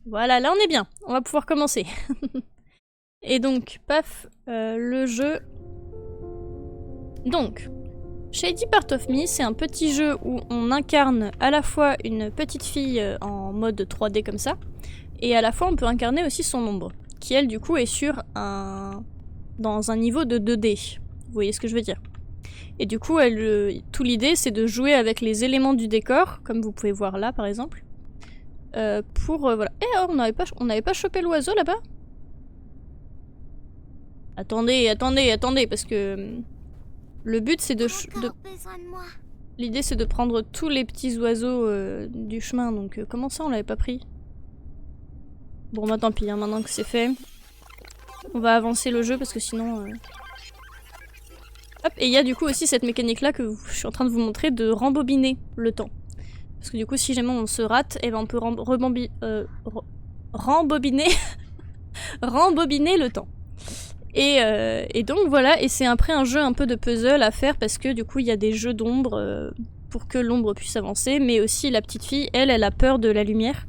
Voilà, là on est bien. On va pouvoir commencer. Et donc, paf, le jeu. Donc, Shady Part of Me, c'est un petit jeu où on incarne à la fois une petite fille en mode 3D comme ça, et à la fois on peut incarner aussi son ombre, qui elle du coup est dans un niveau de 2D. Vous voyez ce que je veux dire? Et du coup, tout l'idée c'est de jouer avec les éléments du décor, comme vous pouvez voir là par exemple, voilà. Eh, on n'avait pas chopé l'oiseau là-bas? Attendez, parce que le but c'est l'idée c'est de prendre tous les petits oiseaux du chemin, donc comment ça on l'avait pas pris? Bon bah tant pis, hein, maintenant que c'est fait, on va avancer le jeu parce que sinon... Hop, et il y a du coup aussi cette mécanique là que je suis en train de vous montrer de rembobiner le temps. Parce que du coup si jamais on se rate, eh ben on peut rembobiner rembobiner le temps. Et donc voilà, et c'est après un jeu un peu de puzzle à faire parce que du coup il y a des jeux d'ombre pour que l'ombre puisse avancer, mais aussi la petite fille, elle a peur de la lumière.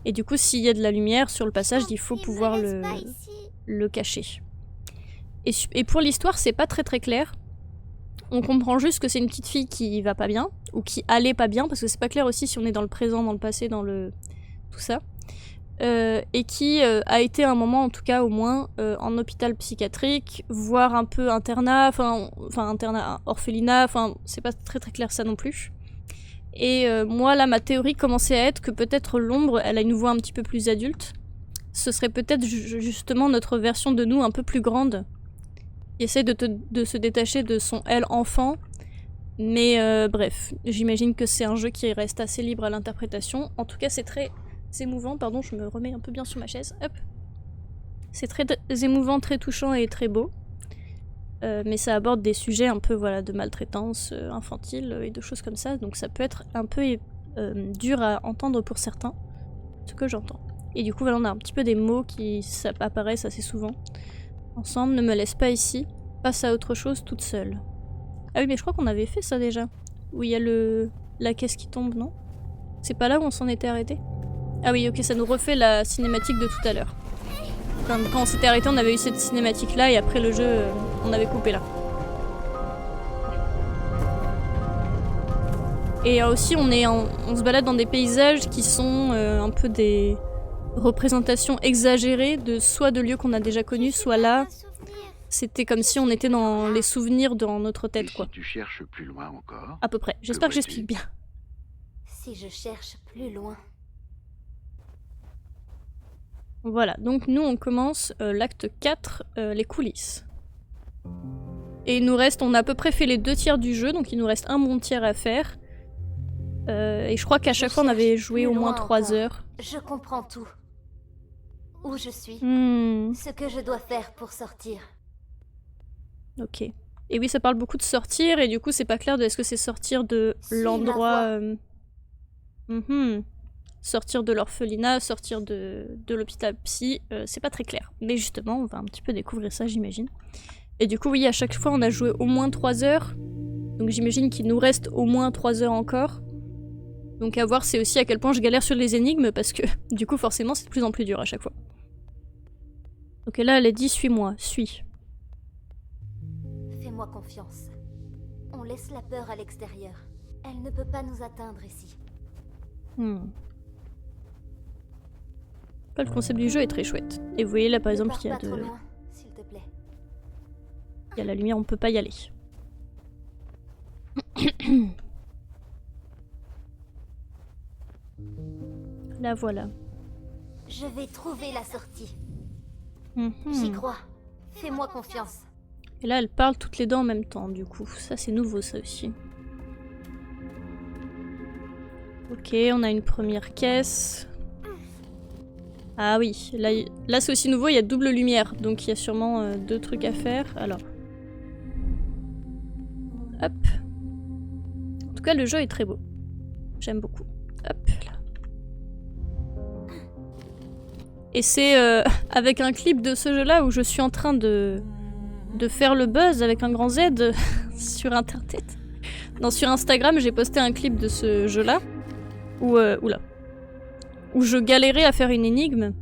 Et du coup s'il y a de la lumière sur le passage, il faut pouvoir le cacher. Et pour l'histoire, c'est pas très clair. On comprend juste que c'est une petite fille qui va pas bien, ou qui allait pas bien, parce que c'est pas clair aussi si on est dans le présent, dans le passé, dans le... tout ça. Et qui a été à un moment, en tout cas au moins, en hôpital psychiatrique, voire un peu internat, enfin internat, orphelinat, enfin c'est pas très clair ça non plus. Et moi là, ma théorie commençait à être que peut-être l'ombre, elle a une voix un petit peu plus adulte. Ce serait peut-être justement notre version de nous un peu plus grande, qui essaie de se détacher de son elle enfant. Mais bref, j'imagine que c'est un jeu qui reste assez libre à l'interprétation. En tout cas, c'est très émouvant. Pardon, je me remets un peu bien sur ma chaise. Hop. C'est très émouvant, très touchant et très beau. Mais ça aborde des sujets un peu voilà, de maltraitance infantile et de choses comme ça. Donc ça peut être un peu dur à entendre pour certains. Ce que j'entends. Et du coup, voilà, on a un petit peu des mots qui apparaissent assez souvent. Ensemble, ne me laisse pas ici. Passe à autre chose toute seule. Ah oui, mais je crois qu'on avait fait ça déjà. Où il y a la caisse qui tombe, non? C'est pas là où on s'en était arrêté? Ah oui, ok, ça nous refait la cinématique de tout à l'heure. Quand on s'était arrêté, on avait eu cette cinématique là, et après le jeu, on avait coupé là. Et aussi, on se balade dans des paysages qui sont un peu des représentations exagérées de soit de lieux qu'on a déjà connus, soit là. C'était comme si on était dans les souvenirs dans notre tête, quoi. Si tu cherches plus loin encore. À peu près. J'espère que j'explique bien. Si je cherche plus loin. Voilà, donc nous on commence l'acte 4, les coulisses. Et il nous reste, on a à peu près fait les 2 tiers du jeu, donc il nous reste un bon tiers à faire. Et je crois qu'à chaque fois on avait joué au moins 3 heures. Je comprends tout. Où je suis. Ce que je dois faire pour sortir. Ok. Et oui, ça parle beaucoup de sortir, et du coup c'est pas clair de est-ce que c'est sortir de l'endroit... Sortir de l'orphelinat, sortir de l'hôpital psy, c'est pas très clair. Mais justement, on va un petit peu découvrir ça, j'imagine. Et du coup, oui, à chaque fois, on a joué au moins 3 heures. Donc j'imagine qu'il nous reste au moins 3 heures encore. Donc à voir, c'est aussi à quel point je galère sur les énigmes, parce que du coup, forcément, c'est de plus en plus dur à chaque fois. Ok, là, elle a dit « suis-moi, suis ». Fais-moi confiance. On laisse la peur à l'extérieur. Elle ne peut pas nous atteindre ici. Le concept du jeu est très chouette. Et vous voyez là par exemple il y a loin, s'il te plaît. Il y a la lumière, on peut pas y aller. La voilà. Je vais trouver la sortie. J'y crois. Fais-moi confiance. Et là elles parlent toutes les deux en même temps du coup. Ça c'est nouveau ça aussi. Ok, on a une première caisse. Ah oui, là c'est aussi nouveau, il y a double lumière, donc il y a sûrement 2 trucs à faire. Alors. Hop. En tout cas, le jeu est très beau. J'aime beaucoup. Hop là. Et c'est avec un clip de ce jeu-là où je suis en train de faire le buzz avec un grand Z sur internet. Non, sur Instagram, j'ai posté un clip de ce jeu-là. Oula. où je galérais à faire une énigme.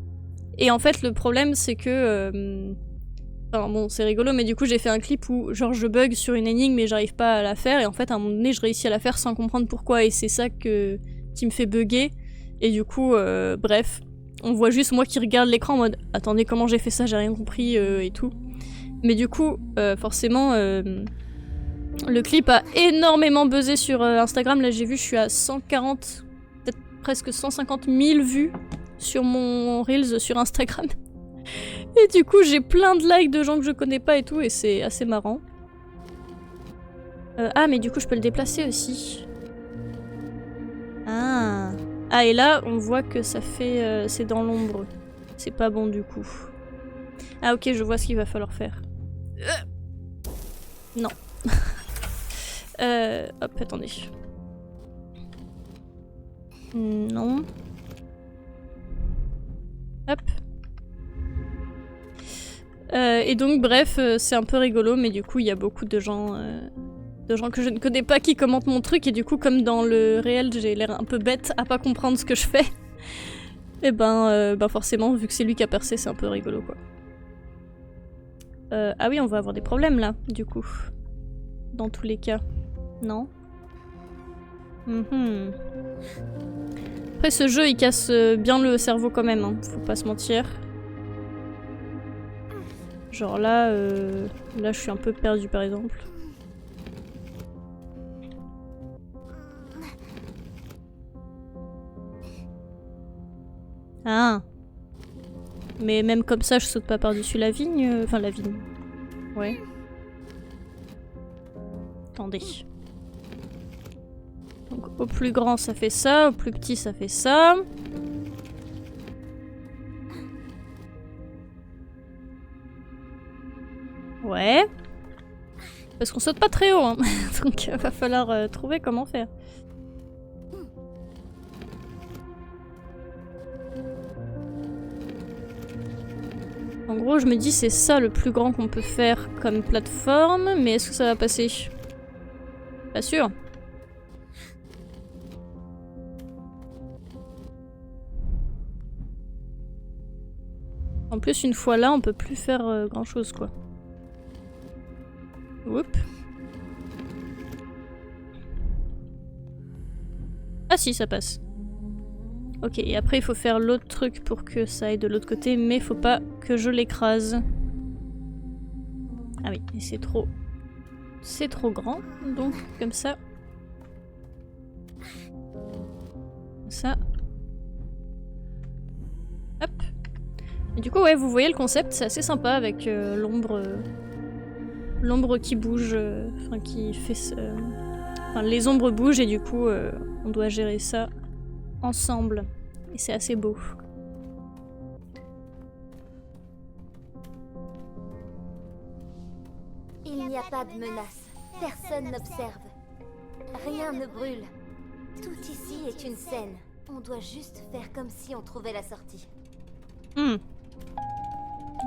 Et en fait, le problème, c'est que... Enfin bon, c'est rigolo, mais du coup, j'ai fait un clip où genre je bug sur une énigme et j'arrive pas à la faire. Et en fait, à un moment donné, je réussis à la faire sans comprendre pourquoi. Et c'est ça qui me fait bugger. Et du coup, bref, on voit juste moi qui regarde l'écran en mode « Attendez, comment j'ai fait ça? J'ai rien compris et tout. » Mais du coup, forcément, le clip a énormément buzzé sur Instagram. Là, j'ai vu, je suis à 140, peut-être presque 150 000 vues sur mon Reels sur Instagram. Et du coup, j'ai plein de likes de gens que je connais pas et tout, et c'est assez marrant. Ah, mais du coup, je peux le déplacer aussi. Ah. Ah, et là, on voit que ça fait... c'est dans l'ombre. C'est pas bon, du coup. Ah, ok, je vois ce qu'il va falloir faire. Non. Hop, attendez. Non. Hop. Et donc, bref, c'est un peu rigolo, mais du coup, il y a beaucoup de gens que je ne connais pas qui commentent mon truc, et du coup, comme dans le réel, j'ai l'air un peu bête à pas comprendre ce que je fais, et ben forcément, vu que c'est lui qui a percé, c'est un peu rigolo, quoi. Ah oui, on va avoir des problèmes, là, du coup. Dans tous les cas. Non? Après, ce jeu, il casse bien le cerveau quand même, hein, faut pas se mentir. Genre là, là, je suis un peu perdue, par exemple. Ah. Mais même comme ça, je saute pas par-dessus la vigne. Enfin, la vigne. Ouais. Attendez. Donc, au plus grand, ça fait ça. Au plus petit, ça fait ça. Ouais. Parce qu'on saute pas très haut, hein. Donc va falloir trouver comment faire. En gros, je me dis c'est ça le plus grand qu'on peut faire comme plateforme, mais est-ce que ça va passer? Pas sûr. En plus, une fois là, on peut plus faire grand chose, quoi. Oups. Ah si, ça passe. Ok, et après il faut faire l'autre truc pour que ça aille de l'autre côté, mais faut pas que je l'écrase. Ah oui, et c'est trop... C'est trop grand, donc comme ça. Ça. Hop. Et du coup, ouais, vous voyez le concept, c'est assez sympa avec l'ombre... L'ombre qui bouge, enfin qui fait... Enfin, les ombres bougent et du coup, on doit gérer ça ensemble. Et c'est assez beau. Il n'y a pas de menace. Personne n'observe. Rien ne brûle. Tout ici est une scène. On doit juste faire comme si on trouvait la sortie.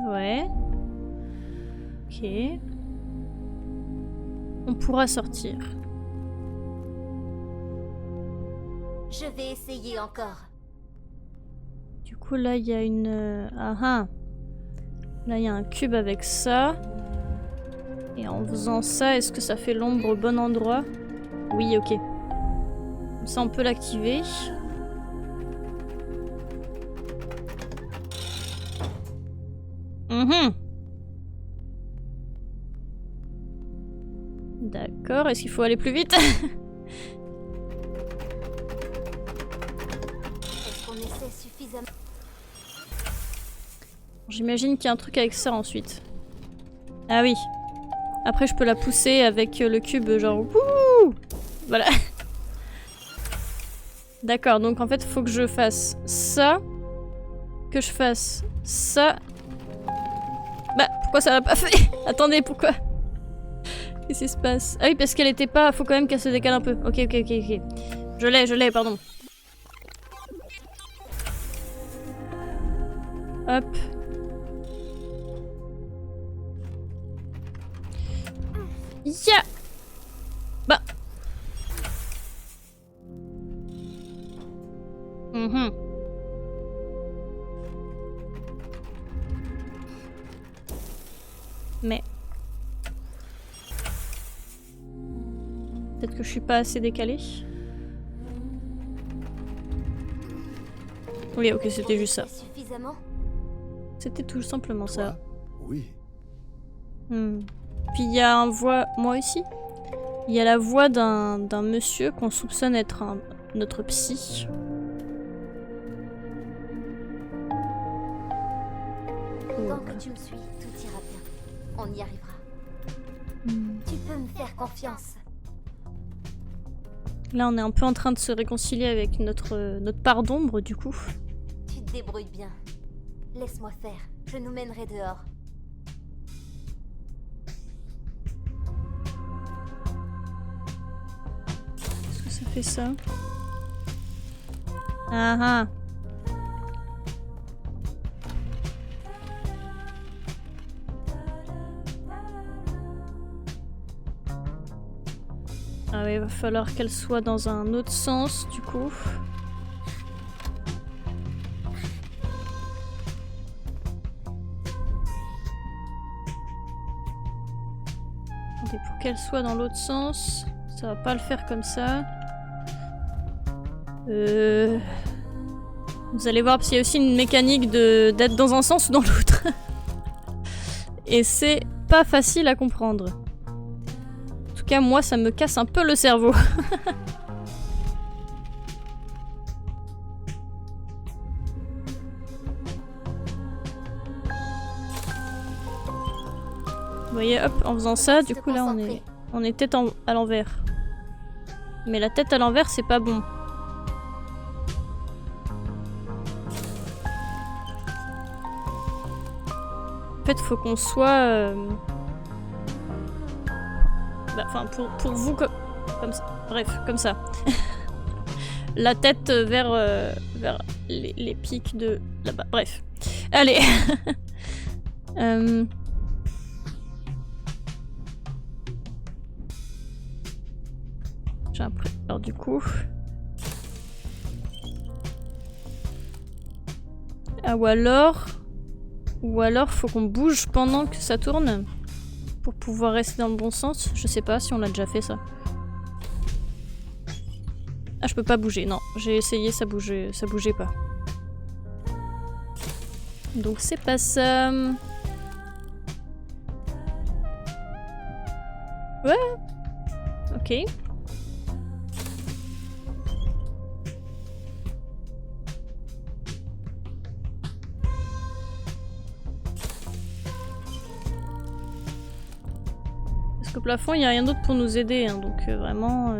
Ouais. Ok. On pourra sortir. Je vais essayer encore. Du coup, là, il y a une... Ah ah. Là, il y a un cube avec ça. Et en faisant ça, est-ce que ça fait l'ombre au bon endroit? Oui, ok. Comme ça, on peut l'activer. D'accord, est-ce qu'il faut aller plus vite? Est-ce qu'on essaie suffisamment? J'imagine qu'il y a un truc avec ça ensuite. Ah oui. Après, je peux la pousser avec le cube, genre... Wouh! Voilà. D'accord, donc en fait, faut que je fasse ça. Que je fasse ça. Bah, pourquoi ça l'a pas fait? Attendez, pourquoi? Qu'est-ce qui se passe? Ah oui, parce qu'elle était pas... Faut quand même qu'elle se décale un peu. Ok. Je l'ai, pardon. Hop. Ya! Bah. Mais... Peut-être que je suis pas assez décalée. Oui, ok, c'était juste ça. Suffisamment? C'était tout simplement ça. Oui. Puis il y a un voix... Moi aussi. Il y a la voix d'un monsieur qu'on soupçonne être notre psy. Tant que tu me suis, tout ira bien. On y arrivera. Tu peux me faire confiance. Là, on est un peu en train de se réconcilier avec notre part d'ombre, du coup. Tu te débrouilles bien. Laisse-moi faire. Je nous mènerai dehors. Est-ce que ça fait ça? Ah ah. Ah oui, il va falloir qu'elle soit dans un autre sens, du coup. Attendez, pour qu'elle soit dans l'autre sens, ça va pas le faire comme ça. Vous allez voir, parce qu'il y a aussi une mécanique d'être dans un sens ou dans l'autre. Et c'est pas facile à comprendre. En tout cas, moi, ça me casse un peu le cerveau. Vous voyez, hop, en faisant ça, du coup, là, on est tête à l'envers. Mais la tête à l'envers, c'est pas bon. En fait, faut qu'on soit... Enfin, pour vous, comme ça. Bref, comme ça. La tête vers les pics de là-bas. Bref. Allez. J'ai appris. Alors du coup... Ah, ou alors faut qu'on bouge pendant que ça tourne. Pour pouvoir rester dans le bon sens. Je sais pas si on l'a déjà fait ça. Ah, je peux pas bouger. Non, j'ai essayé, ça bougeait pas. Donc c'est pas ça. Ouais. Ok. Au plafond, il n'y a rien d'autre pour nous aider, hein, donc vraiment...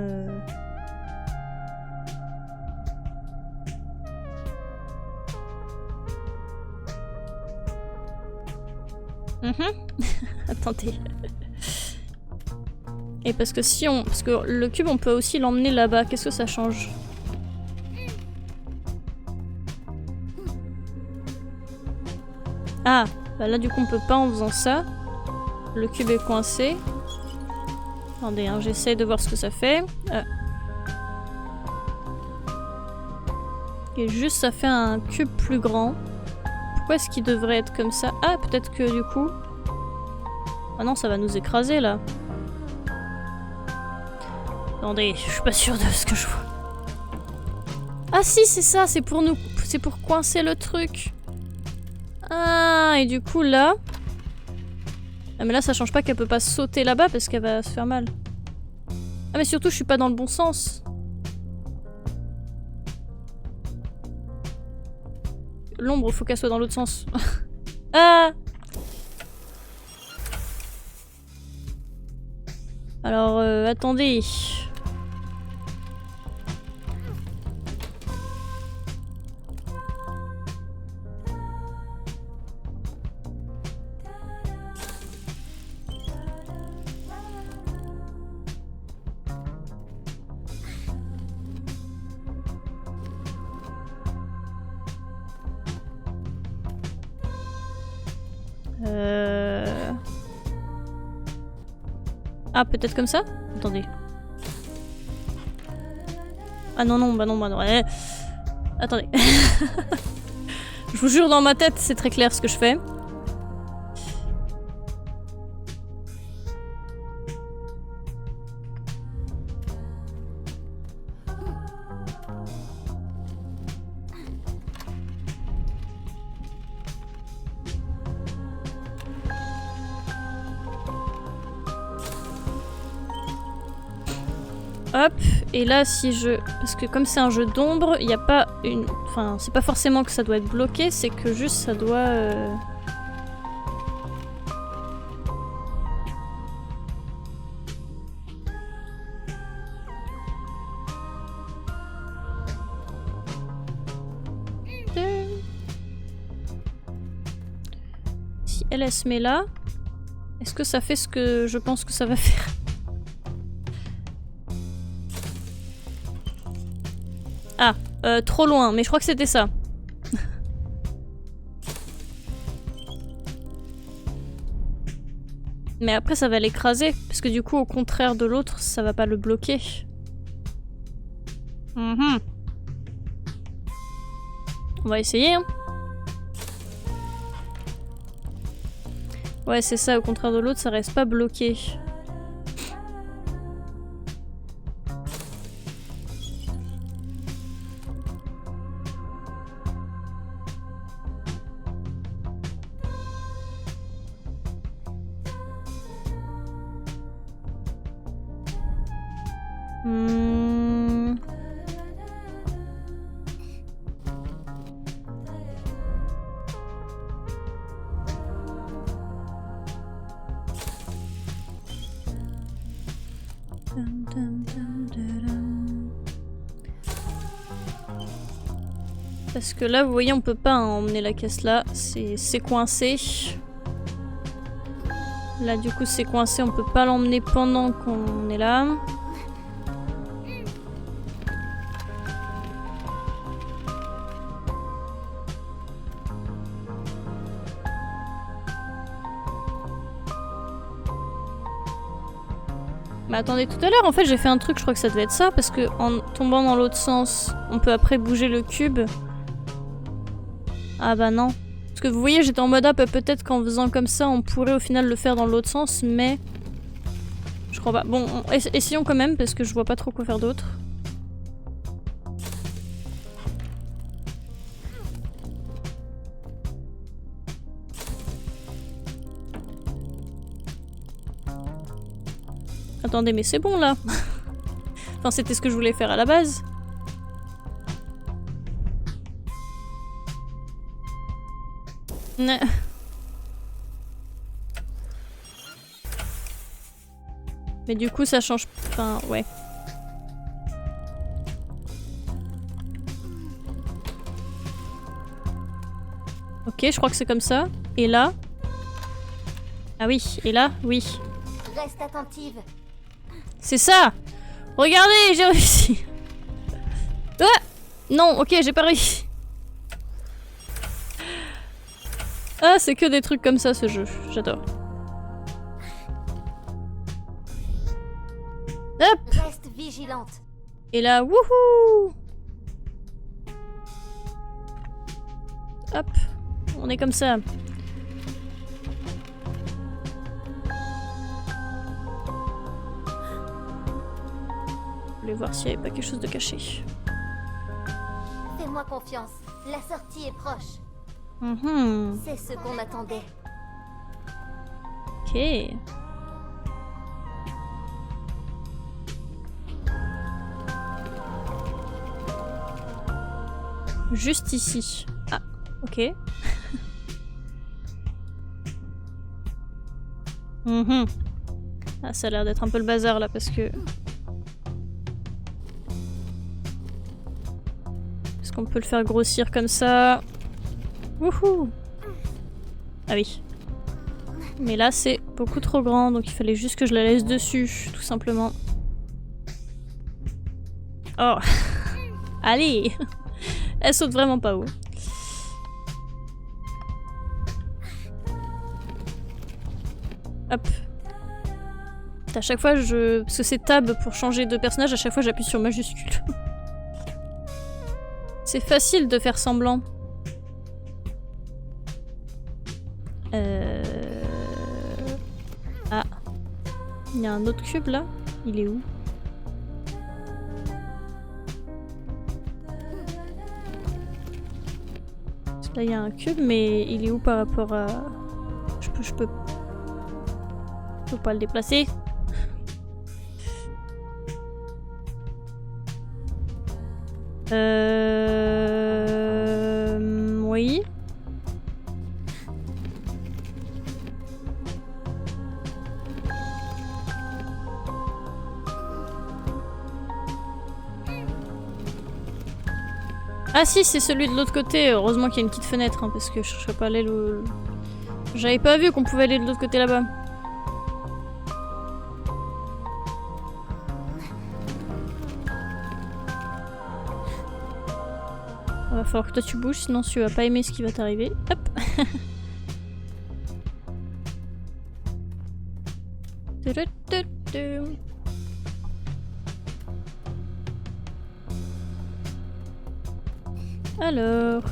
Attendez. Et parce que si on... Parce que le cube, on peut aussi l'emmener là-bas. Qu'est-ce que ça change? Ah, bah là du coup on peut pas en faisant ça. Le cube est coincé. Attendez, hein, j'essaye de voir ce que ça fait. Et juste ça fait un cube plus grand. Pourquoi est-ce qu'il devrait être comme ça? Ah, peut-être que du coup... Ah non, ça va nous écraser là. Attendez, je suis pas sûre de ce que je vois. Ah si, c'est ça, c'est pour nous... C'est pour coincer le truc. Ah, et du coup là... Ah mais là ça change pas qu'elle peut pas sauter là-bas parce qu'elle va se faire mal. Ah mais surtout je suis pas dans le bon sens. L'ombre faut qu'elle soit dans l'autre sens. Ah! Alors attendez. Ah, peut-être comme ça? Attendez. Ah non, non, bah non, bah non. Attendez. Je vous jure, dans ma tête, c'est très clair ce que je fais. Hop, et là si je... Parce que comme c'est un jeu d'ombre, il n'y a pas une... Enfin, c'est pas forcément que ça doit être bloqué, c'est que juste ça doit... Si elle se met là, est-ce que ça fait ce que je pense que ça va faire? Ah, trop loin, mais je crois que c'était ça. Mais après ça va l'écraser, parce que du coup au contraire de l'autre, ça va pas le bloquer. On va essayer, hein. Ouais, c'est ça, au contraire de l'autre, ça reste pas bloqué. Parce que là, vous voyez, on peut pas emmener la caisse là, c'est coincé. Là, du coup, c'est coincé, on peut pas l'emmener pendant qu'on est là. Mais attendez, tout à l'heure, en fait, j'ai fait un truc, je crois que ça devait être ça, parce que en tombant dans l'autre sens, on peut après bouger le cube. Ah bah non. Parce que vous voyez, j'étais en mode up, peut-être qu'en faisant comme ça, on pourrait au final le faire dans l'autre sens, mais... Je crois pas. Bon, essayons quand même, parce que je vois pas trop quoi faire d'autre. Attendez, mais c'est bon là. Enfin, c'était ce que je voulais faire à la base. Mais du coup, ça change... Enfin, ouais. Ok, je crois que c'est comme ça. Et là... Ah oui, et là, oui. Reste attentive. C'est ça! Regardez, j'ai réussi! Ah! Non, ok, j'ai pas réussi. Ah, c'est que des trucs comme ça, ce jeu. J'adore. Hop! Reste vigilante. Et là, wouhou! Hop! On est comme ça. Je voulais voir s'il n'y avait pas quelque chose de caché. Fais-moi confiance. La sortie est proche. C'est ce qu'on attendait. Ok. Juste ici. Ah, ok. Ah, ça a l'air d'être un peu le bazar là parce que... Est-ce qu'on peut le faire grossir comme ça? Wouhou! Ah oui. Mais là c'est beaucoup trop grand donc il fallait juste que je la laisse dessus, tout simplement. Oh! Allez! Elle saute vraiment pas haut. Hop. À chaque fois je... Parce que c'est tab pour changer de personnage, à chaque fois j'appuie sur majuscule. C'est facile de faire semblant. Ah. Il y a un autre cube là? Il est où? Là il y a un cube mais il est où par rapport à... Je peux pas le déplacer. Oui. Ah si, c'est celui de l'autre côté. Heureusement qu'il y a une petite fenêtre, hein, parce que je serais pas allé le... J'avais pas vu qu'on pouvait aller de l'autre côté là-bas. Va falloir que toi tu bouges, sinon tu vas pas aimer ce qui va t'arriver. Hop. Alors...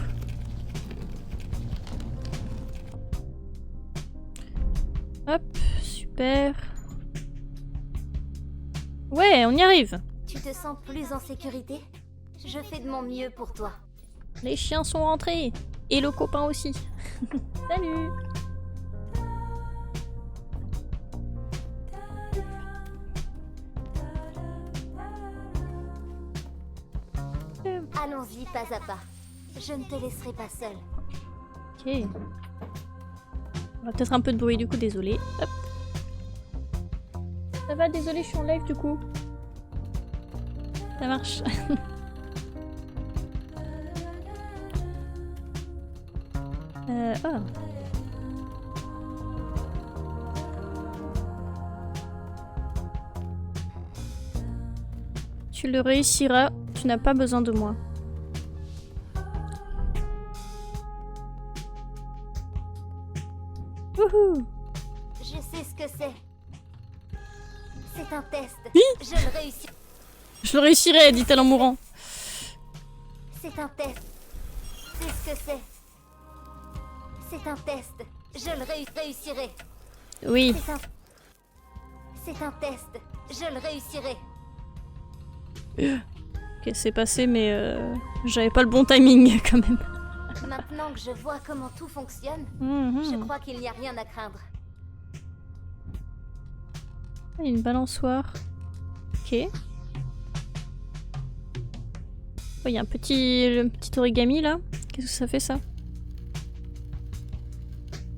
Hop, super. Ouais, on y arrive. Tu te sens plus en sécurité? Je fais de mon mieux pour toi. Les chiens sont rentrés. Et le copain aussi. Salut. Allons-y pas à pas. Je ne te laisserai pas seule. Ok. On va peut-être un peu de bruit du coup, désolé. Hop. Ça va, désolé, je suis en live du coup. Ça marche. Oh. Tu le réussiras, tu n'as pas besoin de moi. Wouhou! Je sais ce que c'est. C'est un test. Oui. Je le réussis. Je le réussirai, dit-elle en mourant. C'est un test. C'est ce que c'est. C'est un test. Je le réussirai. Oui. C'est un test. Je le réussirai. Ok, c'est passé, mais j'avais pas le bon timing quand même. Maintenant que je vois comment tout fonctionne, je crois qu'il n'y a rien à craindre. Ah, une balançoire. Ok. Oh, il y a un petit origami là. Qu'est-ce que ça fait ça?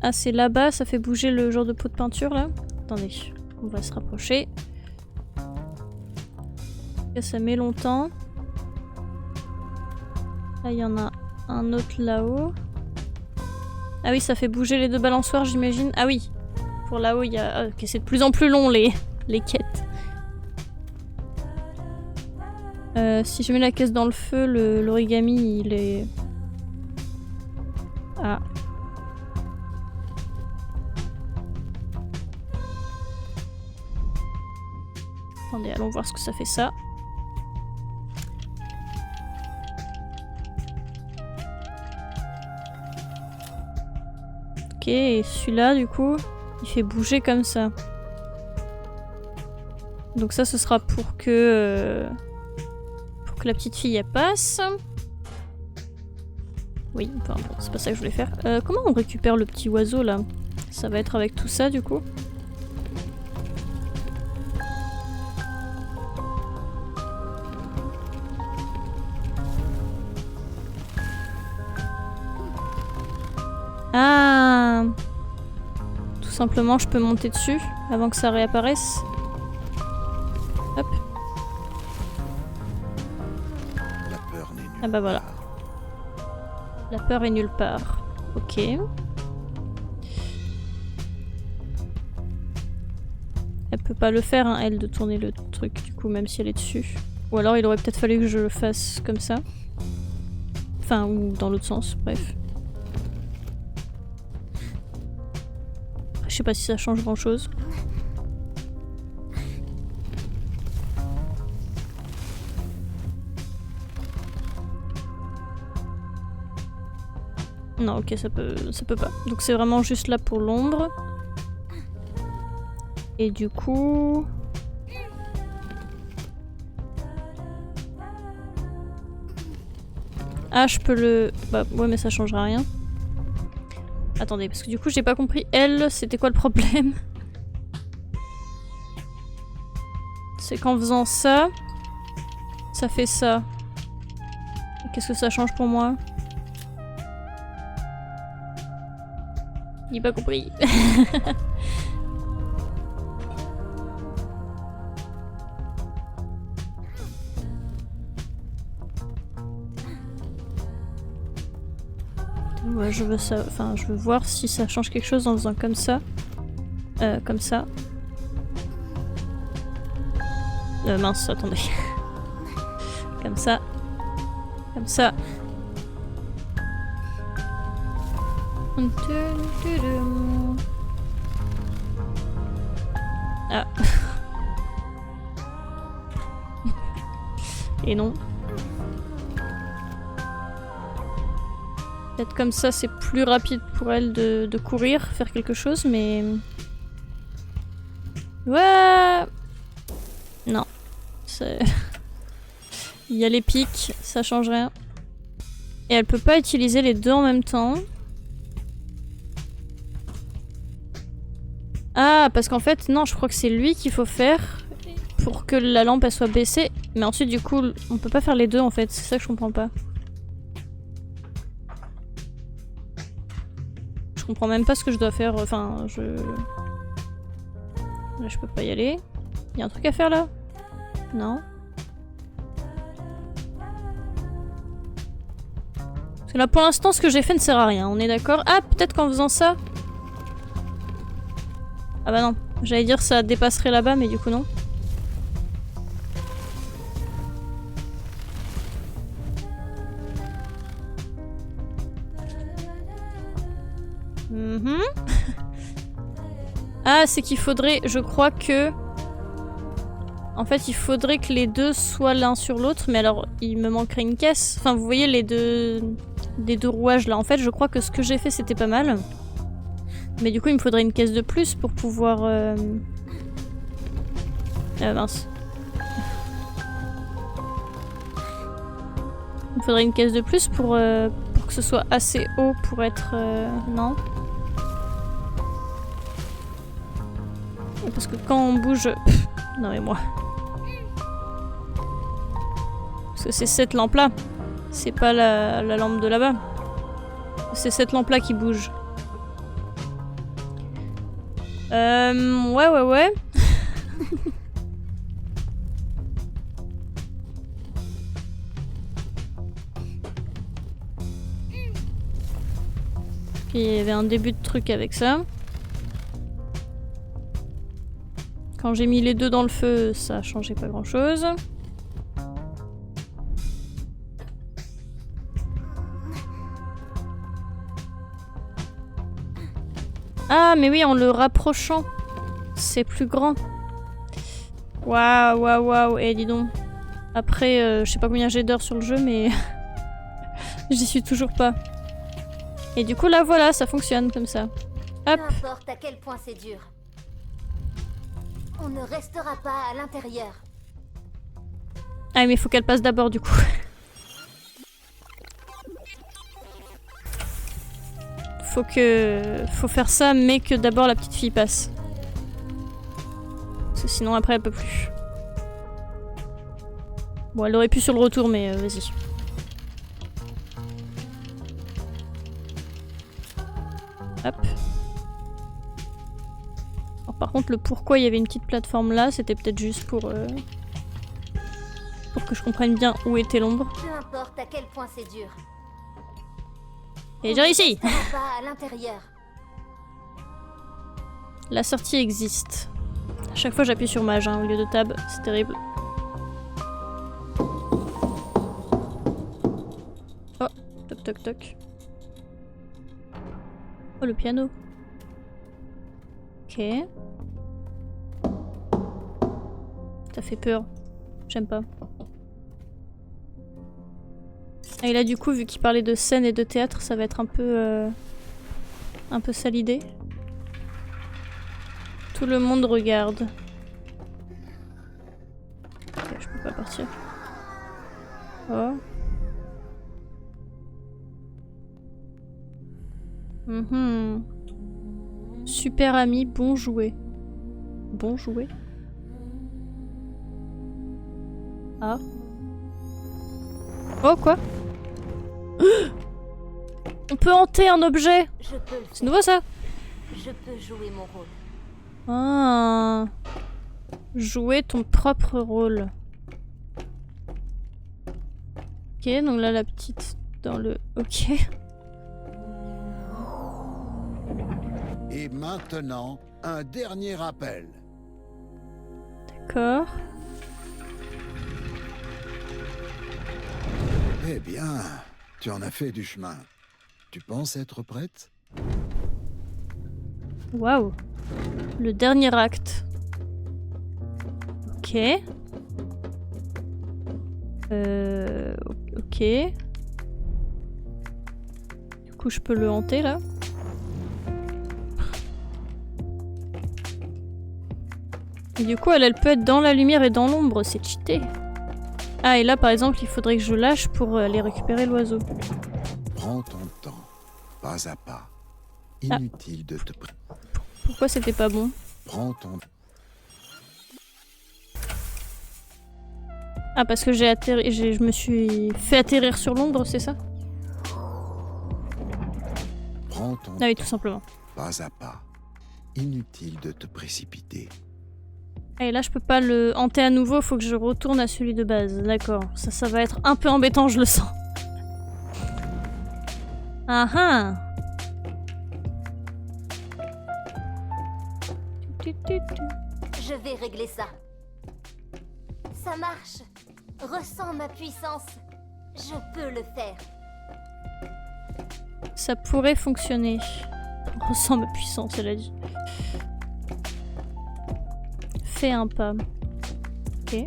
Ah, c'est là-bas, ça fait bouger le genre de pot de peinture là. Attendez, on va se rapprocher. Là, ça met longtemps. Là, il y en a un autre là-haut. Ah oui, ça fait bouger les deux balançoires, j'imagine. Ah oui, pour là-haut, il y a... Ok, c'est de plus en plus long les quêtes. Si je mets la caisse dans le feu, l'origami, il est... Ah. Attendez, allons voir ce que ça fait ça. Ok, et celui-là, du coup, il fait bouger comme ça. Donc ça, ce sera pour que la petite fille, elle passe. Oui, enfin, bon, c'est pas ça que je voulais faire. Comment on récupère le petit oiseau, là? Ça va être avec tout ça, du coup. Ah! Tout simplement, je peux monter dessus avant que ça réapparaisse. Hop. La peur n'est nulle Ah bah voilà. part. La peur est nulle part. Ok. Elle peut pas le faire, hein, elle, de tourner le truc, du coup, même si elle est dessus. Ou alors il aurait peut-être fallu que je le fasse comme ça. Enfin, ou dans l'autre sens, bref. Je sais pas si ça change grand chose. Non, ok, ça peut pas. Donc c'est vraiment juste là pour l'ombre. Et du coup... Ah, je peux le... Bah ouais, mais ça changera rien. Attendez, parce que du coup j'ai pas compris. Elle, c'était quoi le problème? C'est qu'en faisant ça, ça fait ça. Qu'est-ce que ça change pour moi? J'ai pas compris. Ouais, je veux ça. Enfin, je veux voir si ça change quelque chose en faisant comme ça. Comme ça. Mince, attendez. Comme ça. Comme ça. Ah. Et non. Peut-être comme ça, c'est plus rapide pour elle de courir, faire quelque chose, mais... Ouais. Non. Il y a les pics, ça change rien. Et elle peut pas utiliser les deux en même temps. Ah, parce qu'en fait, non, je crois que c'est lui qu'il faut faire pour que la lampe elle soit baissée. Mais ensuite, du coup, on peut pas faire les deux en fait. C'est ça que je comprends pas. Je comprends même pas ce que je dois faire. Enfin, Là, je peux pas y aller. Il y a un truc à faire là? Non. Parce que là, pour l'instant, ce que j'ai fait ne sert à rien. On est d'accord? Ah, peut-être qu'en faisant ça... Ah bah non. J'allais dire ça dépasserait là-bas, mais du coup non. Ah, c'est qu'il faudrait... Je crois que... En fait, il faudrait que les deux soient l'un sur l'autre, mais alors, il me manquerait une caisse. Enfin, vous voyez les deux rouages là. En fait, je crois que ce que j'ai fait, c'était pas mal. Mais du coup, il me faudrait une caisse de plus pour pouvoir... mince. Il me faudrait une caisse de plus pour que ce soit assez haut pour être... Non. Parce que quand on bouge... Non mais moi... Parce que c'est cette lampe-là. C'est pas la lampe de là-bas. C'est cette lampe-là qui bouge. Ouais. Il y avait un début de truc avec ça. Quand j'ai mis les deux dans le feu, ça a changé pas grand-chose. Ah, mais oui, en le rapprochant, c'est plus grand. Waouh. Eh, dis donc. Après, je sais pas combien j'ai d'heures sur le jeu, mais... J'y suis toujours pas. Et du coup, là, voilà, ça fonctionne comme ça. Hop. Peu importe à quel point c'est dur. On ne restera pas à l'intérieur. Ah, mais il faut qu'elle passe d'abord, du coup. Faut faire ça, mais que d'abord la petite fille passe. Parce que sinon, après, elle peut plus. Bon, elle aurait pu sur le retour, mais vas-y. Hop. Alors, par contre, le pourquoi il y avait une petite plateforme là, c'était peut-être juste pour que je comprenne bien où était l'ombre. Peu importe à quel point c'est dur. Et genre ici. Pas à l'intérieur. La sortie existe. À chaque fois, j'appuie sur mage au lieu de tab, c'est terrible. Oh, toc. Oh, le piano. Ok. Ça fait peur. J'aime pas. Et là, du coup, vu qu'il parlait de scène et de théâtre, ça va être un peu ça l'idée. Tout le monde regarde. Ok, je peux pas partir. Oh. Super ami, bon jouet. Bon jouet. Ah. Oh, quoi? On peut hanter un objet. Je peux le C'est faire. nouveau ça. Je peux jouer mon rôle. Ah. Jouer ton propre rôle. Ok, donc là la petite dans le... Ok. Et maintenant, un dernier appel. D'accord. Eh bien, tu en as fait du chemin. Tu penses être prête? Waouh. Le dernier acte. Ok. Ok. Du coup, je peux le hanter là. Et du coup, elle peut être dans la lumière et dans l'ombre, c'est cheaté. Ah, et là, par exemple, il faudrait que je lâche pour aller récupérer l'oiseau. Prends ton temps, pas à pas. Inutile de te... Pourquoi c'était pas bon? Prends ton... Ah, parce que j'ai atterri... je me suis fait atterrir sur l'ombre, c'est ça? Prends ton Ah oui, tout simplement. pas à pas. Inutile de te précipiter. Ah, et là, je peux pas le hanter à nouveau, faut que je retourne à celui de base. D'accord. Ça va être un peu embêtant, je le sens. Ah ah. Je vais régler ça. Ça marche. Ressens ma puissance. Je peux le faire. Ça pourrait fonctionner. On ressent ma puissance, elle a dit. Fais un pas. Ok.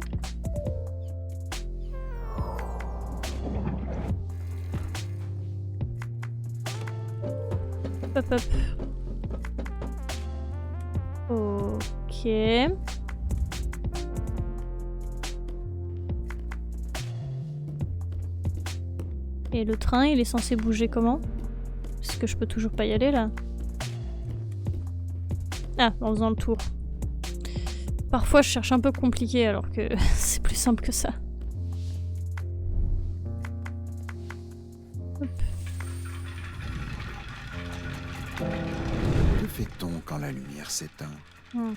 Hop hop. Ok. Et le train, il est censé bouger comment? Est-ce que je peux toujours pas y aller là? Ah, en faisant le tour. Parfois je cherche un peu compliqué alors que c'est plus simple que ça. Hop. Que fait-on quand la lumière s'éteint? Mhm.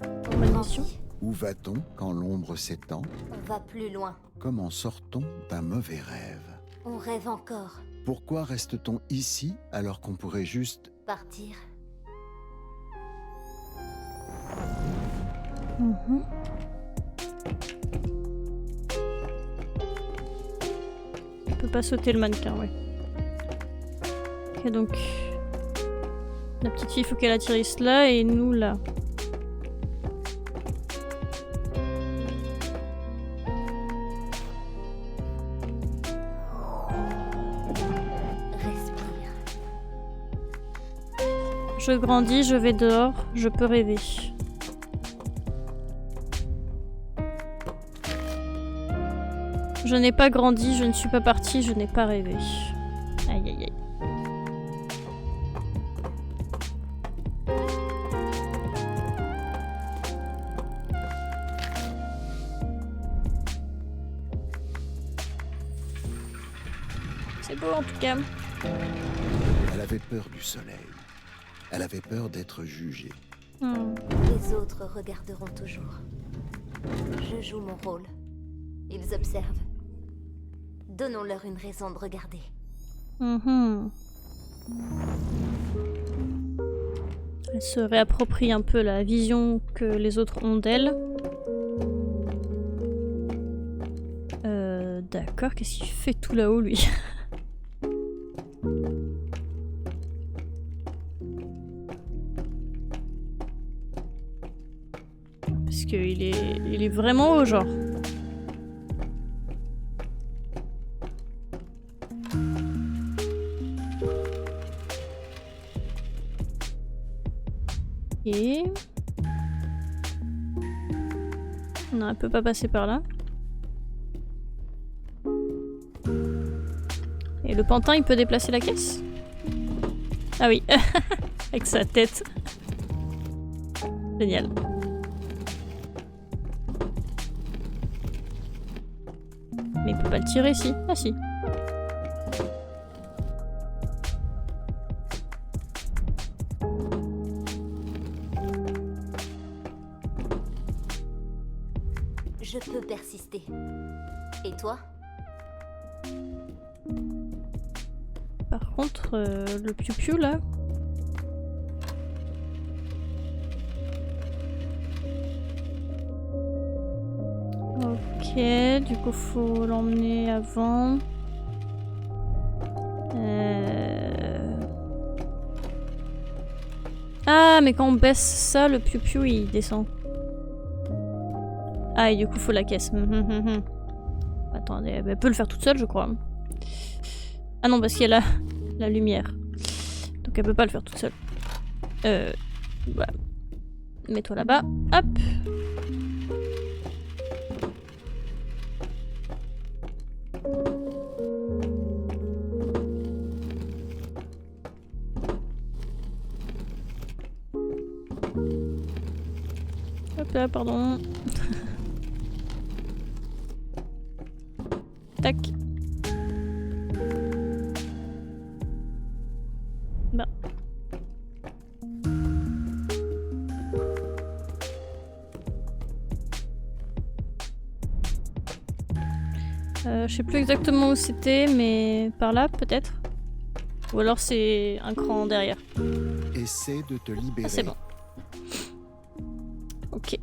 On Bonne grandit. mission. Où va-t-on quand l'ombre s'étend? On va plus loin. Comment sort-on d'un mauvais rêve? On rêve encore. Pourquoi reste-t-on ici alors qu'on pourrait juste... Partir. Mhm. Je peux pas sauter le mannequin, ouais. Ok, donc... La petite fille, faut qu'elle atterrisse là et nous là. Respire. Je grandis, je vais dehors, je peux rêver. Je n'ai pas grandi, je ne suis pas partie, je n'ai pas rêvé. Aïe aïe aïe. C'est beau en tout cas. Elle avait peur du soleil. Elle avait peur d'être jugée. Les autres regarderont toujours. Je joue mon rôle. Ils observent. Donnons-leur une raison de regarder. Mhm. Elle se réapproprie un peu la vision que les autres ont d'elle. D'accord, qu'est-ce qu'il fait tout là-haut lui? Parce qu'il est vraiment haut, genre. Et... Non, elle peut pas passer par là. Et le pantin, il peut déplacer la caisse? Ah oui, avec sa tête. Génial. Mais il peut pas le tirer, si. Ah si. je peux persister. Et toi? Par contre, le piou-piou là. Ok, du coup faut l'emmener avant. Ah, mais quand on baisse ça, le piou-piou il descend. Ah, et du coup faut la caisse. Attendez, elle peut le faire toute seule, je crois. Ah non, parce qu'il y a la lumière. Donc elle peut pas le faire toute seule. Voilà. Mets-toi là-bas. Hop. Hop là, pardon. Tac. Bah. Je sais plus exactement où c'était, mais par là peut-être. Ou alors c'est un cran derrière. Essaie de te libérer. Ah, c'est bon. Ok.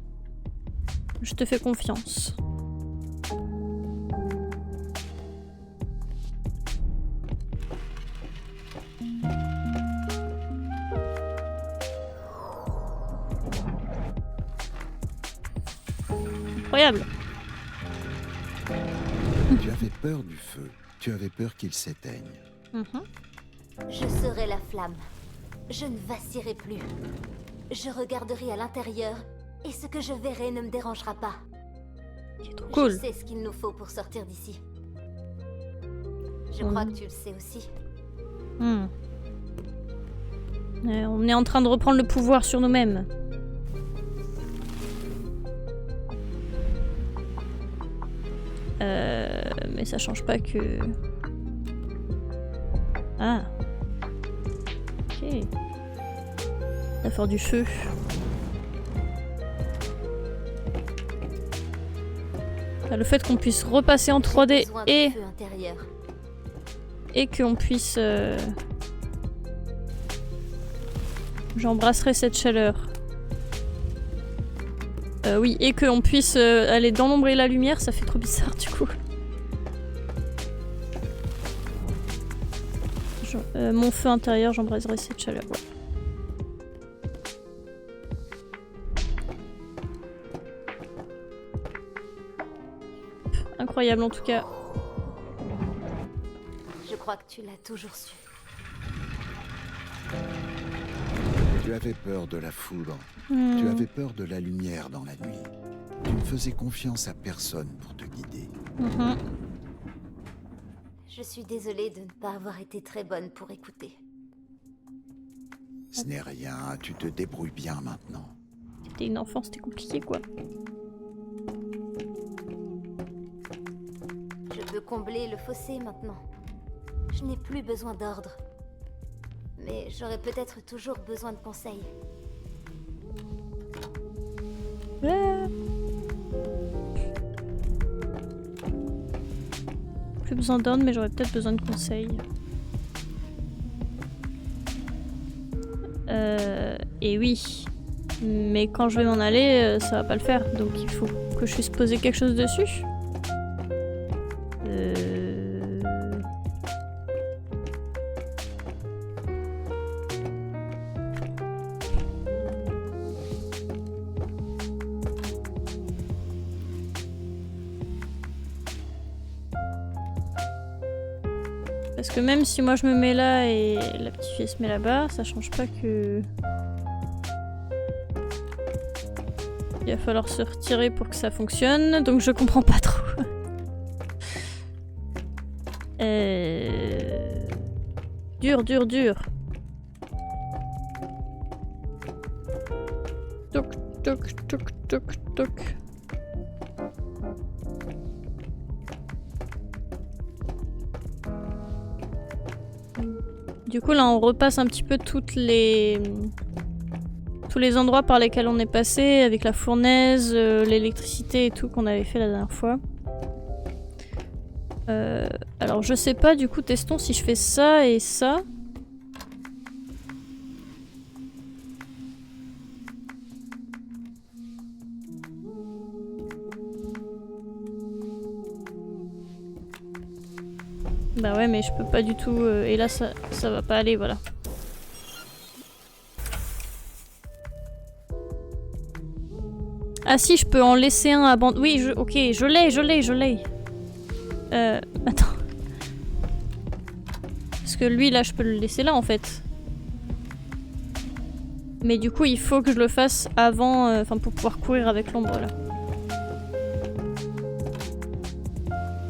Je te fais confiance. Incroyable. Tu avais peur du feu. Tu avais peur qu'il s'éteigne. Je serai la flamme. Je ne vacillerai plus. Je regarderai à l'intérieur et ce que je verrai ne me dérangera pas. C'est trop cool. Je sais ce qu'il nous faut pour sortir d'ici. Je crois que tu le sais aussi. On est en train de reprendre le pouvoir sur nous-mêmes. Mais ça change pas que... Ah. Ok. Ça fait du feu. Le fait qu'on puisse repasser en 3D et qu'on puisse... J'embrasserai cette chaleur. Oui, et qu'on puisse aller dans l'ombre et la lumière, ça fait trop bizarre du coup. Mon feu intérieur, j'embrasserai cette chaleur. Ouais. Incroyable en tout cas. Je crois que tu l'as toujours su. Tu avais peur de la foudre. Tu avais peur de la lumière dans la nuit. Tu ne faisais confiance à personne pour te guider. Je suis désolée de ne pas avoir été très bonne pour écouter. Ce n'est rien, tu te débrouilles bien maintenant. C'était une enfance, c'était compliqué quoi. Je peux combler le fossé maintenant. Je n'ai plus besoin d'ordre. Mais j'aurais peut-être toujours besoin de conseils. Plus besoin d'ordre, mais j'aurais peut-être besoin de conseils. Et oui. Mais quand je vais m'en aller, ça va pas le faire. Donc il faut que je puisse poser quelque chose dessus. Parce que même si moi je me mets là et la petite fille se met là-bas, ça change pas que... Il va falloir se retirer pour que ça fonctionne, donc je comprends pas trop. Dur, dur, dur. Toc, toc, toc, toc, toc. Du coup là on repasse un petit peu toutes les tous les endroits par lesquels on est passé, avec la fournaise, l'électricité et tout qu'on avait fait la dernière fois. Alors je sais pas, du coup testons si je fais ça et ça. Bah ouais, mais je peux pas du tout... et là ça va pas aller, voilà. Ah si, je peux en laisser un abandonné. Oui, ok, je l'ai. Attends. Parce que lui, là, je peux le laisser là, en fait. Mais du coup, il faut que je le fasse avant... Enfin, pour pouvoir courir avec l'ombre, là.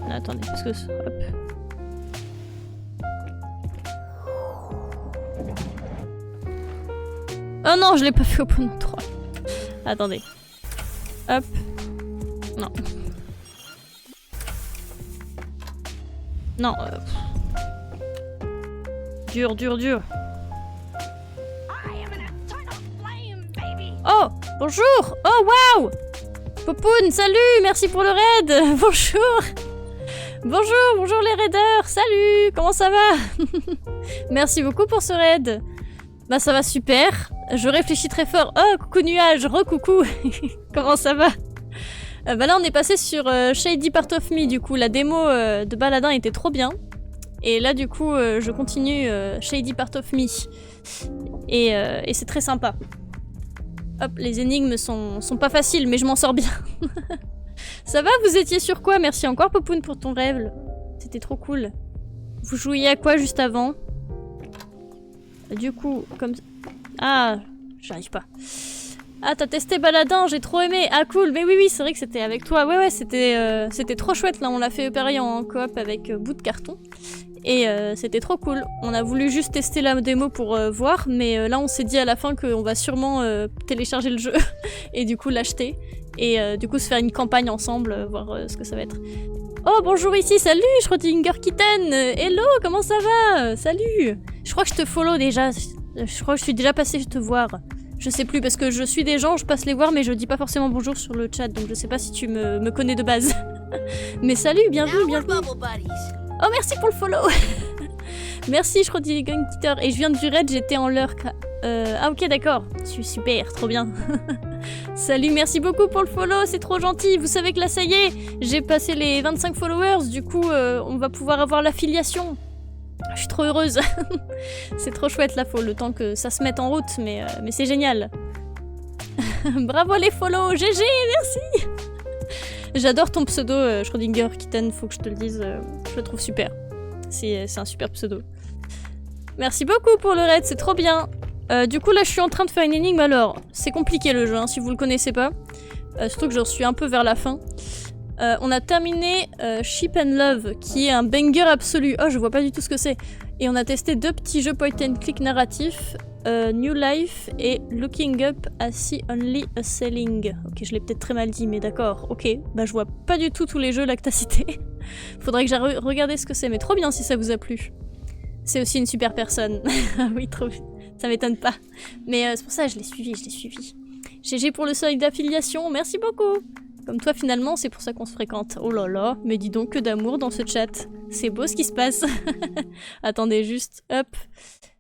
Ah, attendez, parce que... Hop. Oh non, je l'ai pas fait au bon endroit. Attendez. Hop. Non. Non. Dur. Oh, bonjour. Oh, waouh. Popoun, salut, merci pour le raid. Bonjour les raiders. Salut, comment ça va? Merci beaucoup pour ce raid. Bah ça va super. Je réfléchis très fort. Oh, coucou nuage, re-coucou. Comment ça va? Bah là on est passé sur Shady Part of Me, du coup la démo de Baladin était trop bien. Et là du coup je continue Shady Part of Me. Et c'est très sympa. Hop, les énigmes sont pas faciles mais je m'en sors bien. Ça va, vous étiez sur quoi? Merci encore Popoun pour ton rêve. C'était trop cool. Vous jouiez à quoi juste avant? Du coup, comme... Ah, j'arrive pas. Ah, t'as testé Baladin, j'ai trop aimé. Ah, cool. Mais oui, c'est vrai que c'était avec toi. Ouais, c'était trop chouette. Là, on l'a fait pareil en coop avec bout de carton. Et c'était trop cool. On a voulu juste tester la démo pour voir. Mais là, on s'est dit à la fin qu'on va sûrement télécharger le jeu. Et du coup, l'acheter. Et du coup, se faire une campagne ensemble, voir ce que ça va être. Oh, bonjour ici, salut, Schrödinger Kitten. Hello, comment ça va? Salut. Je crois que je te follow déjà. Je crois que je suis déjà passée te voir. Je sais plus, parce que je suis des gens, je passe les voir, mais je dis pas forcément bonjour sur le chat, donc je sais pas si tu me connais de base. Mais salut, bienvenue. Oh, merci pour le follow. Merci, Schrödinger Kitten. Et je viens du raid, j'étais en lurk. Ah ok, d'accord. Super, trop bien. Salut, merci beaucoup pour le follow, c'est trop gentil. Vous savez que là, ça y est, j'ai passé les 25 followers, du coup, on va pouvoir avoir l'affiliation. Je suis trop heureuse. C'est trop chouette, là, faut le temps que ça se mette en route, mais c'est génial. Bravo les follow, GG, merci. J'adore ton pseudo, Schrödinger Kitten, faut que je te le dise, je le trouve super. C'est un super pseudo. Merci beaucoup pour le raid, c'est trop bien. Du coup là je suis en train de faire une énigme, alors c'est compliqué le jeu hein, si vous le connaissez pas, surtout que j'en suis un peu vers la fin. On a terminé Ship and Love qui est un banger absolu. Oh je vois pas du tout ce que c'est. Et on a testé 2 petits jeux point and click narratifs, New Life et Looking Up I See Only a Ceiling. Ok, je l'ai peut-être très mal dit mais d'accord, ok. Bah je vois pas du tout tous les jeux là que t'as cités. Faudrait que j'aille regarder ce que c'est, mais trop bien si ça vous a plu. C'est aussi une super personne. Oui, trop bien. Ça m'étonne pas. Mais c'est pour ça que je l'ai suivi. GG pour le seuil d'affiliation, merci beaucoup. Comme toi finalement, c'est pour ça qu'on se fréquente. Oh là là, mais dis donc que d'amour dans ce chat. C'est beau ce qui se passe. Attendez juste, hop.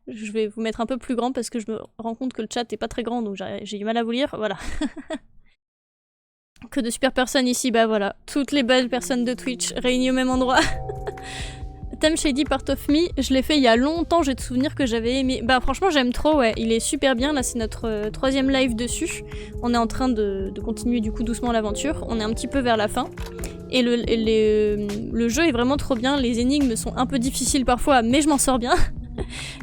Je vais vous mettre un peu plus grand parce que je me rends compte que le chat est pas très grand, donc j'ai du mal à vous lire. Voilà. Que de super personnes ici, bah voilà. Toutes les belles personnes de Twitch réunies au même endroit. Thème Shady Part of Me, je l'ai fait il y a longtemps, j'ai de souvenirs que j'avais aimé. Bah franchement j'aime trop, ouais, il est super bien, là c'est notre 3e live dessus. On est en train de continuer du coup doucement l'aventure, on est un petit peu vers la fin. Et le jeu est vraiment trop bien, les énigmes sont un peu difficiles parfois, mais je m'en sors bien.